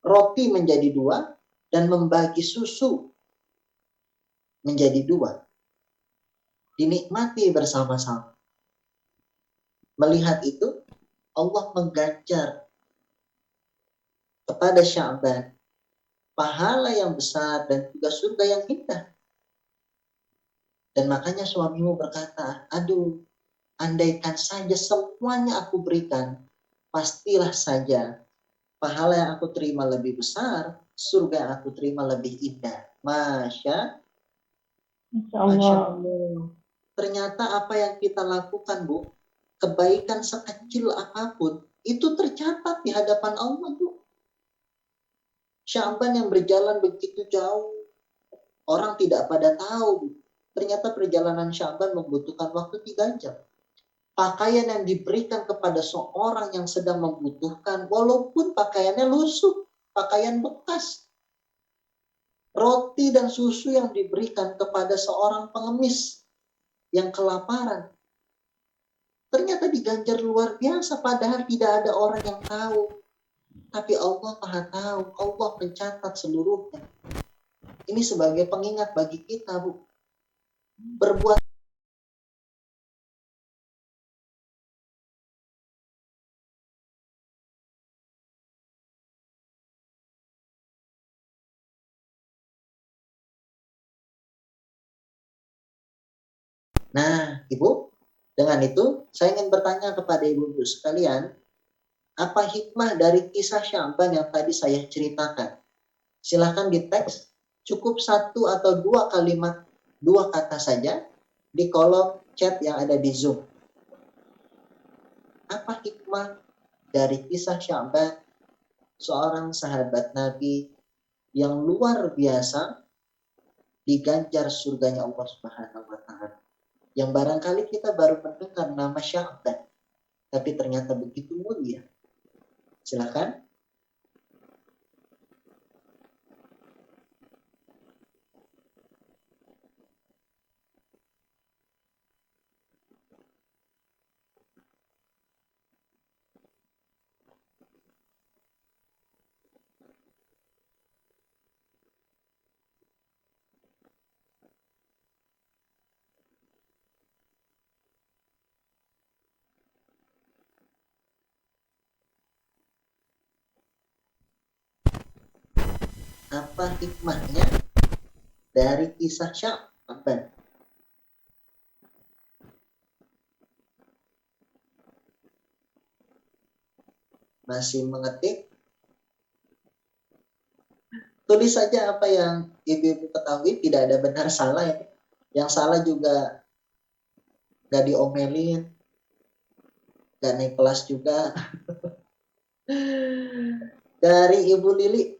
Speaker 2: roti menjadi 2 dan membagi susu menjadi 2. Dinikmati bersama-sama. Melihat itu, Allah mengganjar kepada Sya'ban pahala yang besar dan juga surga yang indah. Dan makanya suamimu berkata, aduh, andaikan saja semuanya aku berikan, pastilah saja pahala yang aku terima lebih besar, surga yang aku terima lebih indah. Masya Allah. Ternyata apa yang kita lakukan, Bu, kebaikan sekecil apapun, itu tercatat di hadapan Allah, Bu. Sya'ban yang berjalan begitu jauh, orang tidak pada tahu, Bu. Ternyata perjalanan Sya'ban membutuhkan waktu 3 jam. Pakaian yang diberikan kepada seorang yang sedang membutuhkan, walaupun pakaiannya lusuh, pakaian bekas. Roti dan susu yang diberikan kepada seorang pengemis yang kelaparan. Ternyata diganjar luar biasa, padahal tidak ada orang yang tahu. Tapi Allah Maha tahu, Allah mencatat seluruhnya. Ini sebagai pengingat bagi kita, Bu. Berbuat Nah, Ibu, dengan itu saya ingin bertanya kepada Ibu-ibu sekalian, apa hikmah dari kisah Sya'ban yang tadi saya ceritakan? Silahkan di teks, cukup 1 atau 2 kalimat, 2 kata saja di kolom chat yang ada di Zoom. Apa hikmah dari kisah Sya'ban, seorang sahabat Nabi yang luar biasa diganjar surganya Allah Subhanahu wa Ta'ala? Yang barangkali kita baru mendengar nama Sya'ban, tapi ternyata begitu mulia. Silakan. Apa hikmahnya dari kisah Sya'ban? Masih mengetik? Tulis saja apa yang ibu-ibu ketahui, tidak ada benar salah ya. Yang salah juga gak diomelin, gak naik kelas juga. Dari Ibu Lili,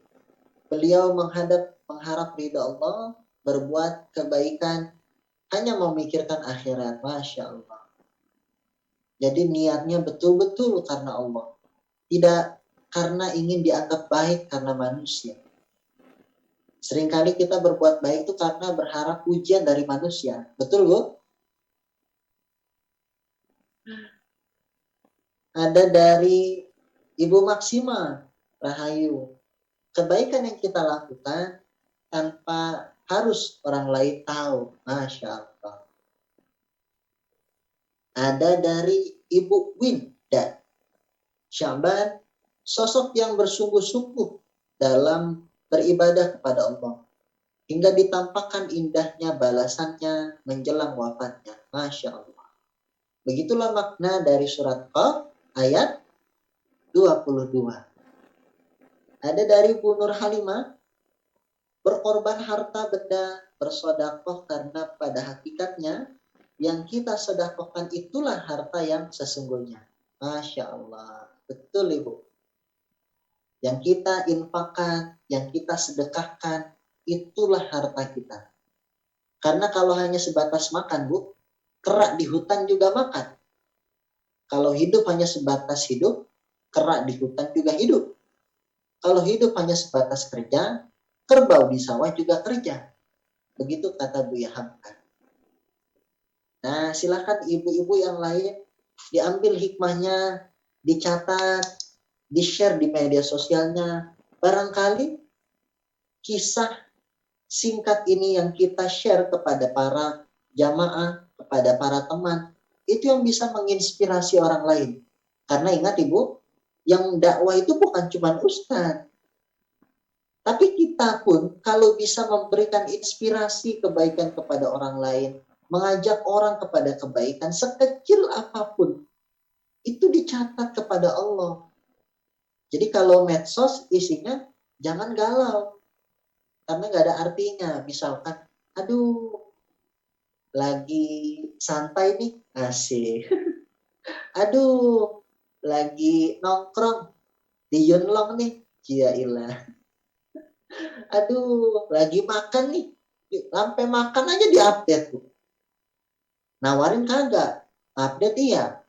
Speaker 2: beliau mengharap ridha Allah, berbuat kebaikan, hanya memikirkan akhirat. Masya Allah. Jadi niatnya betul-betul karena Allah. Tidak karena ingin dianggap baik karena manusia. Seringkali kita berbuat baik itu karena berharap pujian dari manusia. Betul, Bu? Ada dari Ibu Maksima Rahayu. Kebaikan yang kita lakukan tanpa harus orang lain tahu. Masya Allah. Ada dari Ibu Winda. Sya'ban, sosok yang bersungguh-sungguh dalam beribadah kepada Allah. Hingga ditampakkan indahnya balasannya menjelang wafatnya. Masya Allah. Begitulah makna dari surat Qaf ayat 22. Ada dari Bu Nur Halimah, berkorban harta benda, bersedekah karena pada hakikatnya yang kita sedekahkan itulah harta yang sesungguhnya. Masya Allah. Betul, Ibu. Yang kita infakkan, yang kita sedekahkan, itulah harta kita. Karena kalau hanya sebatas makan, Bu, kerak di hutan juga makan. Kalau hidup hanya sebatas hidup, kerak di hutan juga hidup. Kalau hidup hanya sebatas kerja, kerbau di sawah juga kerja. Begitu kata Buya Hamka. Nah, silakan ibu-ibu yang lain diambil hikmahnya, dicatat, di-share di media sosialnya. Barangkali kisah singkat ini yang kita share kepada para jamaah, kepada para teman, itu yang bisa menginspirasi orang lain. Karena ingat Ibu, yang dakwah itu bukan cuma ustadz. Tapi kita pun kalau bisa memberikan inspirasi kebaikan kepada orang lain, mengajak orang kepada kebaikan sekecil apapun, itu dicatat kepada Allah. Jadi kalau medsos isinya jangan galau, karena nggak ada artinya. Misalkan, aduh, lagi santai nih, asik. Aduh, lagi nongkrong di Yunlong nih, jailah. Aduh, lagi makan nih, sampai makan aja diupdate, Bu. Nawarin kagak, update iya.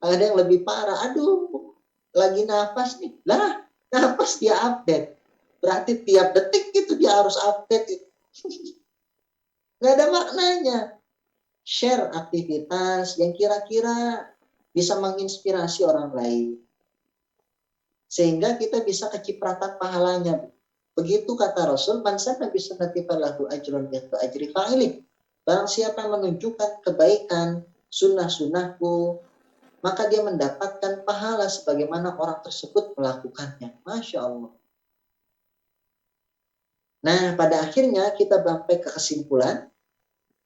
Speaker 2: Ada yang lebih parah, aduh, lagi nafas nih, lah, nafas dia update. Berarti tiap detik itu dia harus update. Nggak ada maknanya. Share aktivitas yang kira-kira bisa menginspirasi orang lain. Sehingga kita bisa kecipratan pahalanya. Begitu kata Rasul, man sanna bi sunnati falahu ajrun mithlu ajri fa'ilih. Barang siapa yang menunjukkan kebaikan sunnah-sunnahku, maka dia mendapatkan pahala sebagaimana orang tersebut melakukannya. Masya Allah. Nah, pada akhirnya kita sampai ke kesimpulan.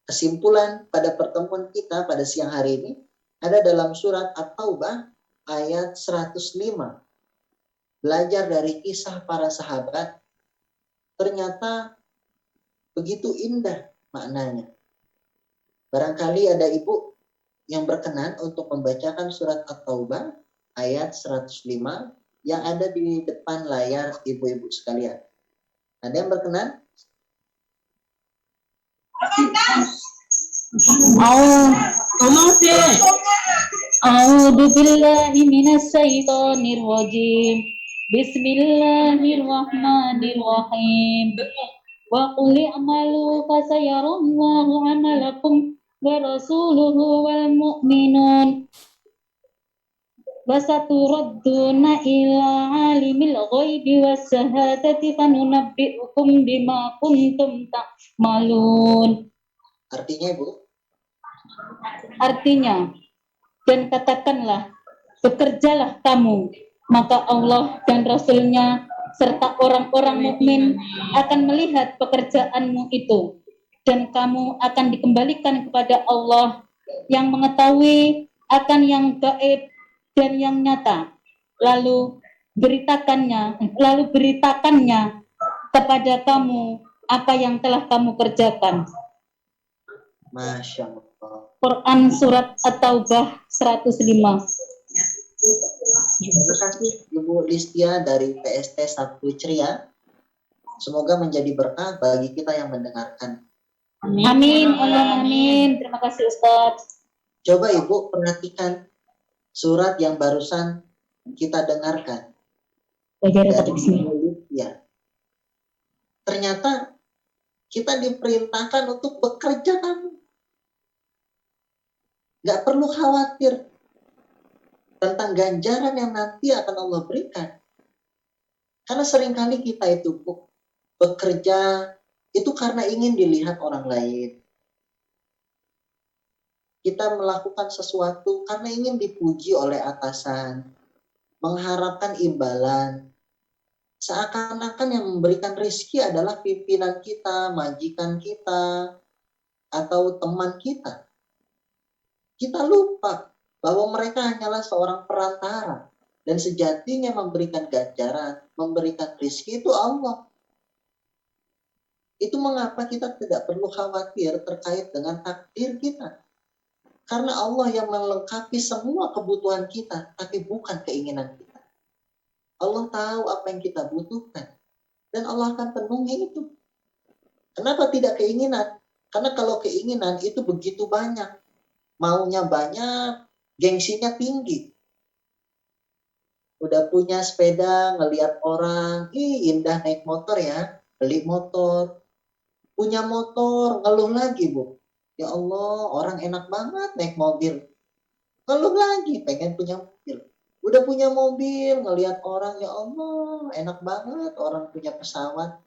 Speaker 2: Kesimpulan pada pertemuan kita pada siang hari ini ada dalam surat At-Taubah ayat 105. Belajar dari kisah para sahabat, ternyata begitu indah maknanya. Barangkali ada ibu yang berkenan untuk membacakan surat At-Taubah ayat 105 yang ada di depan layar ibu-ibu sekalian. Ada yang berkenan?
Speaker 4: A'udzu billahi minas syaitonir rajim. Bismillahirrahmanirrahim. Wa qul i'malu fasayarallahu 'amalakum wa rasuluhu wal mu'minun. Wasaturadduna ila alimil ghaibi was syahadati fanunabbi'ukum bima kuntum ta'malun.
Speaker 2: Artinya Ibu?
Speaker 4: Artinya, dan katakanlah, bekerjalah kamu, maka Allah dan Rasul-Nya serta orang-orang mukmin akan melihat pekerjaanmu itu, dan kamu akan dikembalikan kepada Allah yang mengetahui akan yang gaib dan yang nyata. Lalu beritakannya kepada kamu apa yang telah kamu kerjakan.
Speaker 2: Masya Allah.
Speaker 4: Quran Surat At-Taubah 105.
Speaker 2: Terima kasih Ibu Listia dari PST Sabtu Ceria. Semoga menjadi berkah bagi kita yang mendengarkan.
Speaker 4: Amin, Allah amin. Terima kasih Ustaz.
Speaker 2: Coba Ibu perhatikan surat yang barusan kita dengarkan dari Ibu Listia. Ternyata kita diperintahkan untuk bekerja kamu. Gak perlu khawatir tentang ganjaran yang nanti akan Allah berikan. Karena seringkali kita itu bekerja itu karena ingin dilihat orang lain. Kita melakukan sesuatu karena ingin dipuji oleh atasan, mengharapkan imbalan. Seakan-akan yang memberikan rezeki adalah pimpinan kita, majikan kita, atau teman kita. Kita lupa bahwa mereka hanyalah seorang perantara. Dan sejatinya memberikan ganjaran, memberikan rezeki itu Allah. Itu mengapa kita tidak perlu khawatir terkait dengan takdir kita. Karena Allah yang melengkapi semua kebutuhan kita, tapi bukan keinginan kita. Allah tahu apa yang kita butuhkan. Dan Allah akan penuhi itu. Kenapa tidak keinginan? Karena kalau keinginan itu begitu banyak. Maunya banyak, gengsinya tinggi. Udah punya sepeda, ngelihat orang, indah naik motor ya, beli motor. Punya motor, ngeluh lagi Bu. Ya Allah, orang enak banget naik mobil. Ngeluh lagi, pengen punya mobil. Udah punya mobil, ngelihat orang, ya Allah, enak banget orang punya pesawat.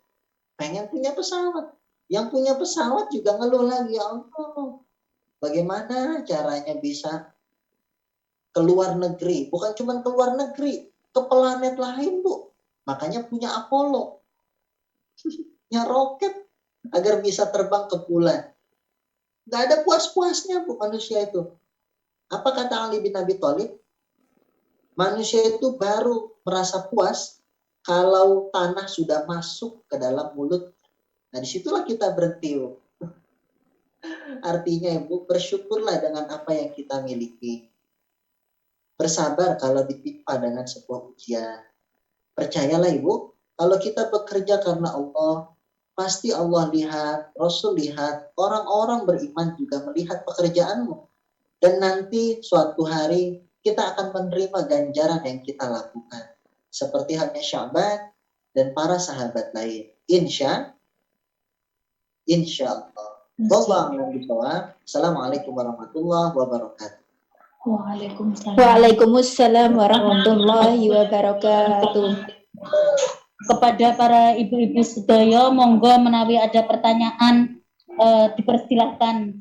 Speaker 2: Pengen punya pesawat. Yang punya pesawat juga ngeluh lagi, ya Allah. Bagaimana caranya bisa ke luar negeri? Bukan cuma ke luar negeri, ke planet lain Bu. Makanya punya Apollo. Punya roket agar bisa terbang ke bulan. Gak ada puas-puasnya Bu manusia itu. Apa kata Ali bin Abi Thalib? Manusia itu baru merasa puas kalau tanah sudah masuk ke dalam mulut. Nah disitulah kita berhenti Bu. Artinya Ibu, bersyukurlah dengan apa yang kita miliki. Bersabar kalau ditimpa dengan sebuah ujian. Percayalah Ibu, kalau kita bekerja karena Allah, pasti Allah lihat, Rasul lihat, orang-orang beriman juga melihat pekerjaanmu. Dan nanti suatu hari kita akan menerima ganjaran yang kita lakukan. Seperti halnya Sya'ban dan para sahabat lain. Insya Allah. Assalamualaikum warahmatullahi wabarakatuh.
Speaker 4: Waalaikumsalam warahmatullahi wabarakatuh. Kepada para ibu-ibu sedaya, monggo menawi ada pertanyaan dipersilahkan.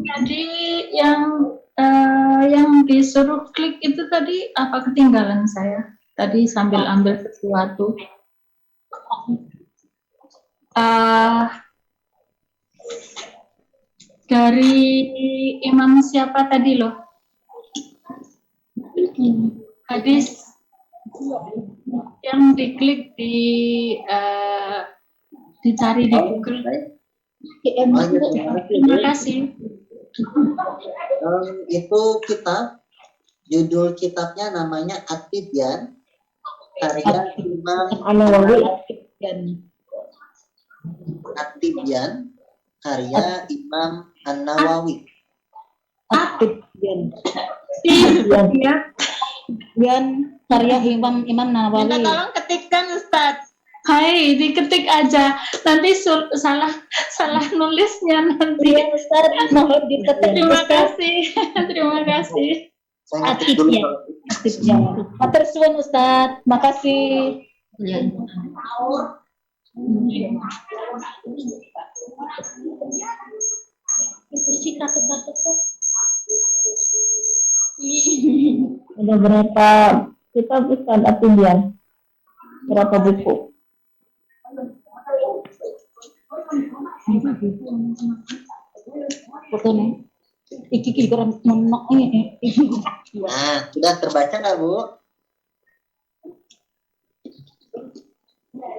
Speaker 1: Jadi yang disuruh klik itu tadi apa, ketinggalan saya? Tadi sambil ambil sesuatu. Dari Imam siapa tadi loh? Hadis yang diklik di
Speaker 5: Dicari di
Speaker 2: Oh,
Speaker 5: Google.
Speaker 2: baik.
Speaker 4: DM
Speaker 2: Oh,
Speaker 4: aku.
Speaker 2: iya, terima kasih,
Speaker 5: Terima
Speaker 2: Bu.
Speaker 5: kasih.
Speaker 2: Itu kitab, judul kitabnya namanya At-Tibyan, karya Imam
Speaker 3: An-Nawawi.
Speaker 2: At-Tibyan, karya Imam An-Nawawi.
Speaker 4: At-Tibyan.
Speaker 3: Ya.
Speaker 4: Dan karya Imam
Speaker 5: Minta
Speaker 4: Nawawi.
Speaker 5: tolong ketikkan Ustadz. Hai, diketik aja. Nanti salah nulisnya nanti.
Speaker 4: Iya Ustaz, mohon diketik
Speaker 5: Terima
Speaker 4: Ustaz.
Speaker 5: kasih. Terima kasih.
Speaker 2: Saya ngetik dulu.
Speaker 4: At-Tibyan. At-Tibyan. Matur suwun Ustaz. Makasih.
Speaker 3: Ada berapa kitab Ustaz At-Tibyan? Berapa buku?
Speaker 4: Pokoknya iki kurang menok ini.
Speaker 2: Nah, sudah terbaca nggak, Bu?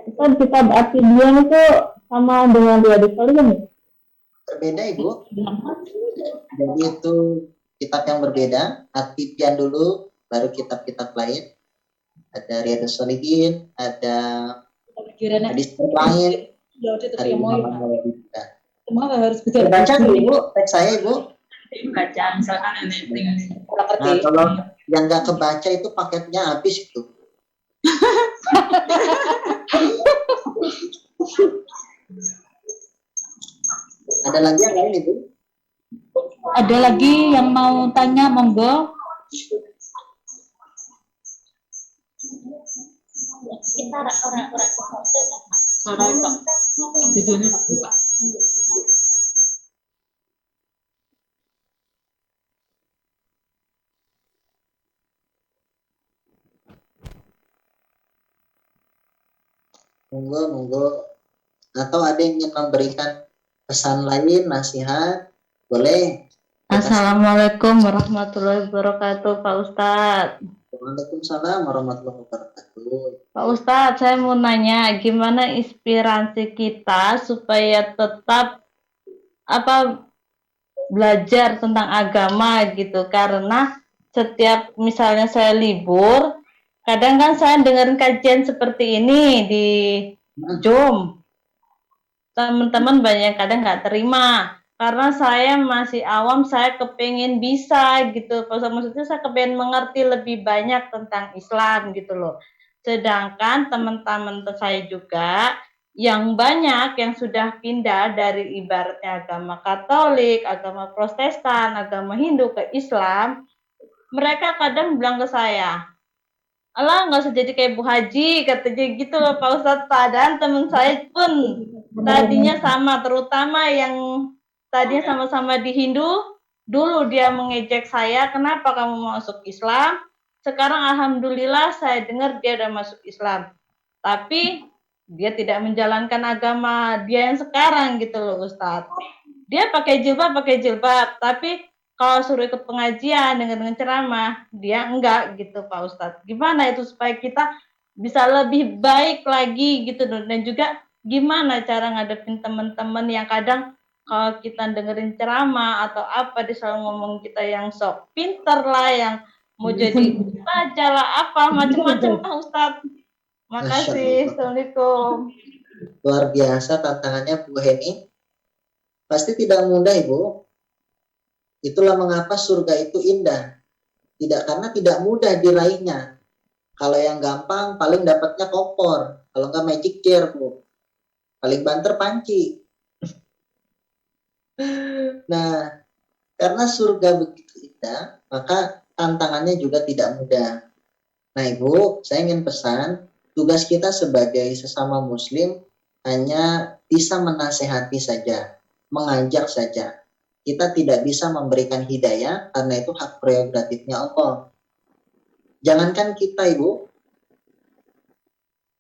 Speaker 3: Ustaz, kitab At-Tibyan itu sama dengan Riyadhus Shalihin ya?
Speaker 2: Berbeda, Ibu. Jadi itu kitab yang berbeda. At-Tibyan dulu, baru kitab-kitab lain. Ada Riyadhus Shalihin, ada hadis lain,
Speaker 4: Ya udah
Speaker 2: ada
Speaker 4: terima
Speaker 2: Imam
Speaker 4: ya.
Speaker 2: An-Nawawi juga.
Speaker 4: Semua harus bisa
Speaker 2: Terbaca dulu, Bu, teks saya, Ibu.
Speaker 5: Baca misalkan ini.
Speaker 2: Nah, kalau yang nggak kebaca itu paketnya habis itu. Ada lagi yang lain, Ibu?
Speaker 4: Ada lagi yang mau tanya, monggo. Kita orang-orang
Speaker 5: Judulnya nggak buka.
Speaker 2: Monggo. Atau ada yang ingin memberikan pesan lain, nasihat, boleh.
Speaker 6: Assalamualaikum warahmatullahi wabarakatuh, Pak Ustadz.
Speaker 2: Waalaikumsalam warahmatullahi wabarakatuh.
Speaker 6: Pak Ustadz, saya mau nanya gimana inspirasi kita supaya tetap belajar tentang agama gitu, karena setiap misalnya saya libur, kadang kan saya dengerin kajian seperti ini di Zoom, teman-teman banyak kadang nggak terima karena saya masih awam, saya kepengen bisa gitu, maksudnya saya kepengen mengerti lebih banyak tentang Islam gitu loh. Sedangkan teman-teman saya juga yang banyak yang sudah pindah dari ibaratnya agama Katolik, agama Protestan, agama Hindu ke Islam, mereka kadang bilang ke saya, "Alah, nggak usah jadi kayak Bu Haji," katanya gitu loh Pak Ustadz. Padahal teman saya pun tadinya sama, terutama yang tadinya sama-sama di Hindu, dulu dia mengejek saya, "Kenapa kamu masuk Islam?" Sekarang alhamdulillah saya dengar dia udah masuk Islam. Tapi dia tidak menjalankan agama dia yang sekarang gitu loh Ustadz. Dia pakai jilbab, tapi kalau suruh ikut pengajian dengan ceramah, dia enggak gitu Pak Ustadz. Gimana itu supaya kita bisa lebih baik lagi gitu, dan juga gimana cara ngadepin teman-teman yang kadang kalau kita dengerin ceramah atau apa dia selalu ngomong kita yang sok pinter lah, yang mau jadi raja lah, apa macam-macam Pak Ustadz. Makasih. Assalamualaikum.
Speaker 2: Luar biasa tantangannya Bu Heni. Pasti tidak mudah, Ibu. Itulah mengapa surga itu indah. Karena tidak mudah diraihnya. Kalau yang gampang paling dapatnya kompor, kalau nggak magic chair, Bu. Paling banter panci. Nah, karena surga begitu indah, maka tantangannya juga tidak mudah. Nah, Ibu, saya ingin pesan, tugas kita sebagai sesama muslim hanya bisa menasehati saja, mengajak saja. Kita tidak bisa memberikan hidayah karena itu hak prerogatifnya Allah. Jangankan kita, Ibu,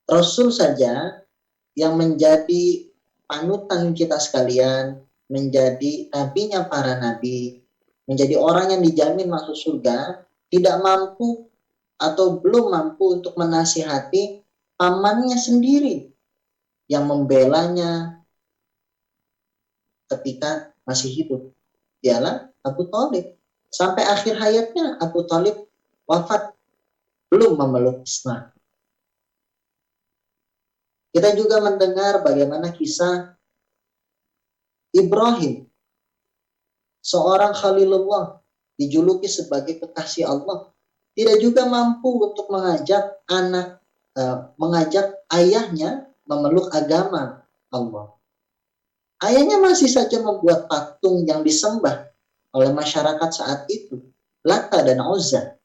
Speaker 2: Rasul saja yang menjadi panutan kita sekalian, menjadi nabinya para nabi, menjadi orang yang dijamin masuk surga, tidak mampu atau belum mampu untuk menasihati pamannya sendiri. yang membelanya ketika masih hidup ialah Abu Thalib. Sampai akhir hayatnya Abu Thalib wafat belum memeluk Islam. Kita juga mendengar bagaimana kisah Ibrahim, seorang Khalilullah, dijuluki sebagai kekasih Allah, tidak juga mampu untuk mengajak ayahnya memeluk agama Allah. Ayahnya masih saja membuat patung yang disembah oleh masyarakat saat itu, Lata dan Uzza.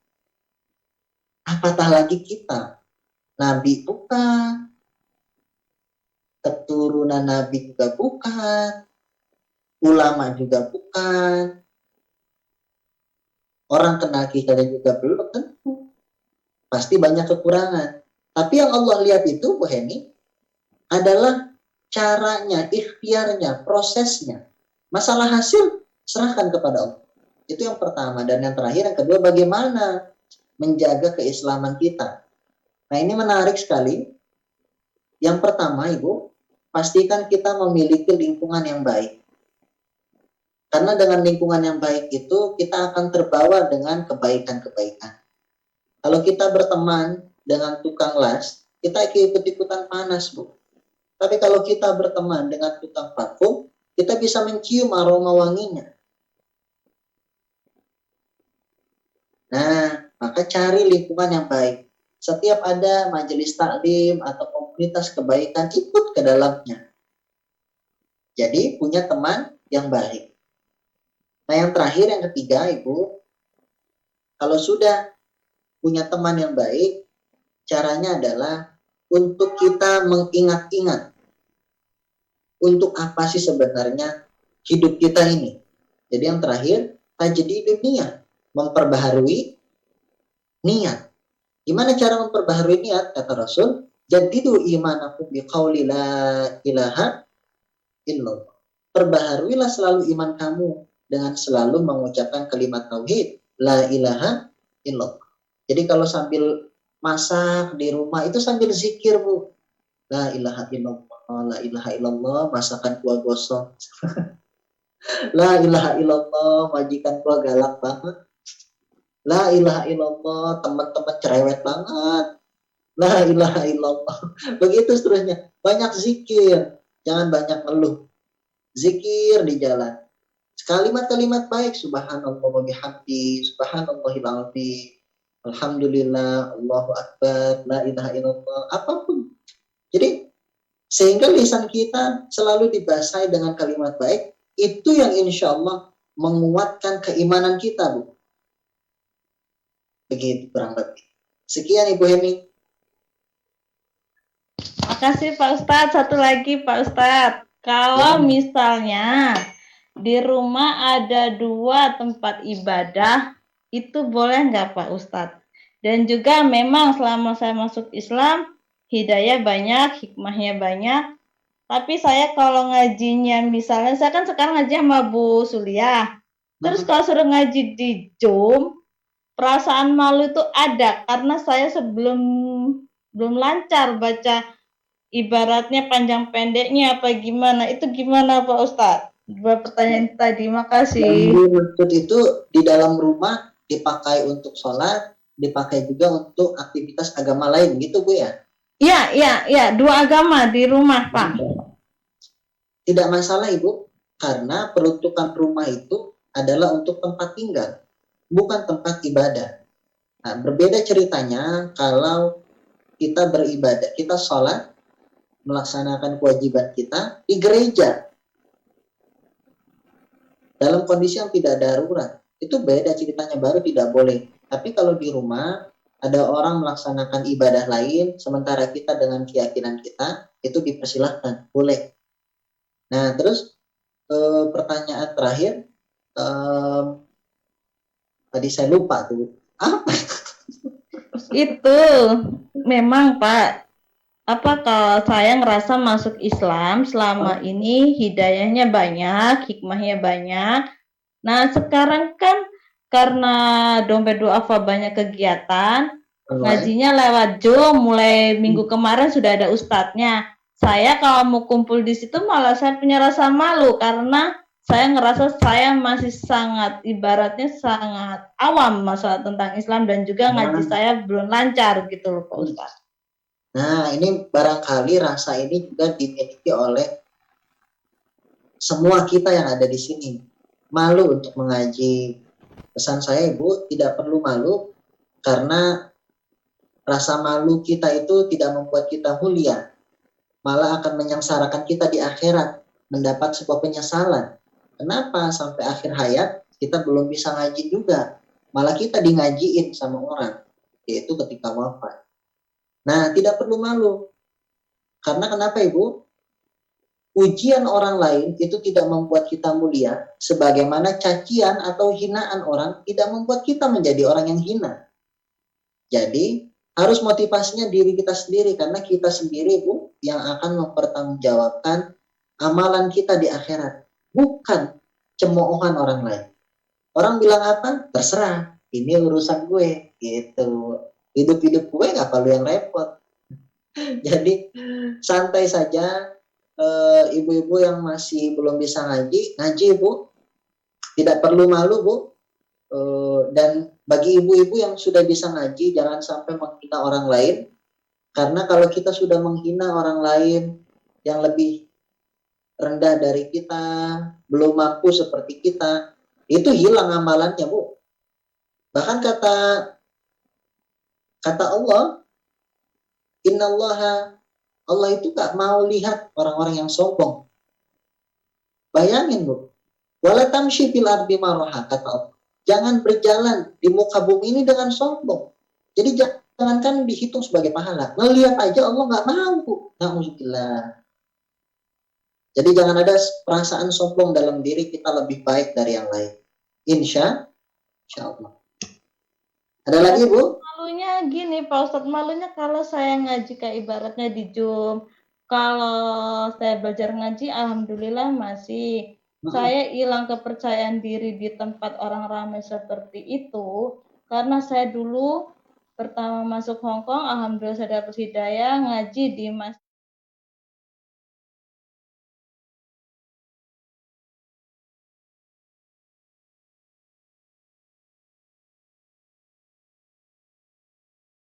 Speaker 2: Apatah lagi kita, Nabi bukan, keturunan Nabi juga bukan, ulama juga bukan, orang kenal kita juga belum tentu. Pasti banyak kekurangan. Tapi yang Allah lihat itu, Bu Heni, adalah caranya, ikhtiarnya, prosesnya. Masalah hasil, serahkan kepada Allah. Itu yang pertama. Dan yang terakhir, yang kedua, bagaimana menjaga keislaman kita. Nah, ini menarik sekali. Yang pertama, Ibu, pastikan kita memiliki lingkungan yang baik. Karena dengan lingkungan yang baik itu, kita akan terbawa dengan kebaikan-kebaikan. Kalau kita berteman dengan tukang las, kita ikut-ikutan panas, Bu. Tapi kalau kita berteman dengan tukang parfum, kita bisa mencium aroma wanginya. Nah, maka cari lingkungan yang baik. Setiap ada majelis taklim atau komunitas kebaikan, ikut ke dalamnya. Jadi, punya teman yang baik. Nah, yang terakhir, yang ketiga, Ibu, kalau sudah punya teman yang baik, caranya adalah untuk kita mengingat-ingat untuk apa sih sebenarnya hidup kita ini. Jadi yang terakhir, tajdidun niyah, memperbaharui niat. Gimana cara memperbaharui niat? Kata Rasul, jadidu imanakum biqauli la ilaha illallah. Perbaharuilah selalu iman kamu dengan selalu mengucapkan kalimat tauhid, la ilaha illallah. Jadi kalau sambil masak di rumah itu sambil zikir, Bu. La ilaha illallah, la ilaha illallah, masakan kuah gosong. La ilaha illallah, majikan kuah galak banget. La ilaha illallah, teman-teman cerewet banget. La ilaha illallah. Begitu seterusnya. Banyak zikir, jangan banyak ngeluh. Zikir di jalan. Kalimat-kalimat baik, subhanallah wa bihamdi, subhanallahil azim. Alhamdulillah, Allahu Akbar, la ilaha illallah, apapun. Jadi, sehingga lisan kita selalu dibasahi dengan kalimat baik, itu yang insya Allah menguatkan keimanan kita, Bu. Begitu kurang lebih. Sekian, Ibu Hemi.
Speaker 6: Makasih Pak Ustadz. Satu lagi Pak Ustadz. Kalau misalnya di rumah ada 2 tempat ibadah, itu boleh nggak Pak Ustadz? Dan juga memang selama saya masuk Islam, hidayah banyak, hikmahnya banyak. Tapi saya kalau ngajinya, misalnya saya kan sekarang ngaji sama Bu Suliah. Terus kalau suruh ngaji di Zoom, perasaan malu itu ada. Karena saya belum lancar baca ibaratnya panjang pendeknya apa gimana. Itu gimana Pak Ustadz? 2 pertanyaan tadi, makasih.
Speaker 2: Yang dimaksud itu di dalam rumah dipakai untuk sholat, dipakai juga untuk aktivitas agama lain, gitu Bu ya?
Speaker 6: Iya, 2 agama di rumah Pak.
Speaker 2: Tidak masalah Ibu, karena peruntukan rumah itu adalah untuk tempat tinggal, bukan tempat ibadah. Nah, berbeda ceritanya kalau kita beribadah, kita sholat, melaksanakan kewajiban kita di gereja. Dalam kondisi yang tidak darurat, itu beda ceritanya, baru tidak boleh. Tapi kalau di rumah, ada orang melaksanakan ibadah lain, sementara kita dengan keyakinan kita, itu dipersilahkan, boleh. Nah, terus pertanyaan terakhir, tadi saya lupa tuh. Apa?
Speaker 6: Itu memang Pak, kalau saya ngerasa masuk Islam selama ini hidayahnya banyak, hikmahnya banyak. Nah sekarang kan karena dompet duafa banyak kegiatan, ngajinya lewat Zoom, mulai minggu kemarin sudah ada ustadznya. saya kalau mau kumpul di situ malah saya punya rasa malu karena saya ngerasa saya masih sangat ibaratnya sangat awam masalah tentang Islam dan juga ngaji saya belum lancar gitu loh Pak Ustadz.
Speaker 2: Nah, ini barangkali rasa ini juga dimiliki oleh semua kita yang ada di sini. Malu untuk mengaji. Pesan saya, Ibu, tidak perlu malu karena rasa malu kita itu tidak membuat kita mulia. Malah akan menyengsarakan kita di akhirat, mendapat sebuah penyesalan. Kenapa sampai akhir hayat kita belum bisa ngaji juga? Malah kita di ngajiin sama orang, yaitu ketika wafat. Nah, tidak perlu malu. Karena kenapa, Ibu? Ujian orang lain itu tidak membuat kita mulia, sebagaimana cacian atau hinaan orang tidak membuat kita menjadi orang yang hina. Jadi, harus motivasinya diri kita sendiri, karena kita sendiri, Bu, yang akan mempertanggungjawabkan amalan kita di akhirat. Bukan cemoohan orang lain. Orang bilang apa? Terserah, ini urusan gue, gitu. Hidup-hidup gue gak perlu yang repot. Jadi santai saja, ibu-ibu yang masih belum bisa ngaji Bu, tidak perlu malu Bu. Dan bagi ibu-ibu yang sudah bisa ngaji, jangan sampai menghina orang lain, karena kalau kita sudah menghina orang lain yang lebih rendah dari kita, belum mampu seperti kita, itu hilang amalannya Bu. Bahkan kata Allah, Innallaha, Allah itu gak mau lihat orang-orang yang sombong. Bayangin Bu, wala tamshi fil ardi maraha, kata Allah. Jangan berjalan di muka bumi ini dengan sombong. Jadi jangankan dihitung sebagai pahala, ngelihat aja Allah gak mau Bu. Na'udzubillah. Jadi jangan ada perasaan sombong dalam diri kita lebih baik dari yang lain. Insya Allah. Ada lagi Bu?
Speaker 6: Malunya gini Pak Ustadz, malunya kalau saya ngaji kayak ibaratnya di Zoom. Kalau saya belajar ngaji, alhamdulillah masih. Saya hilang kepercayaan diri di tempat orang ramai seperti itu karena saya dulu pertama masuk Hong Kong, alhamdulillah saya dapat hidayah ngaji di masjid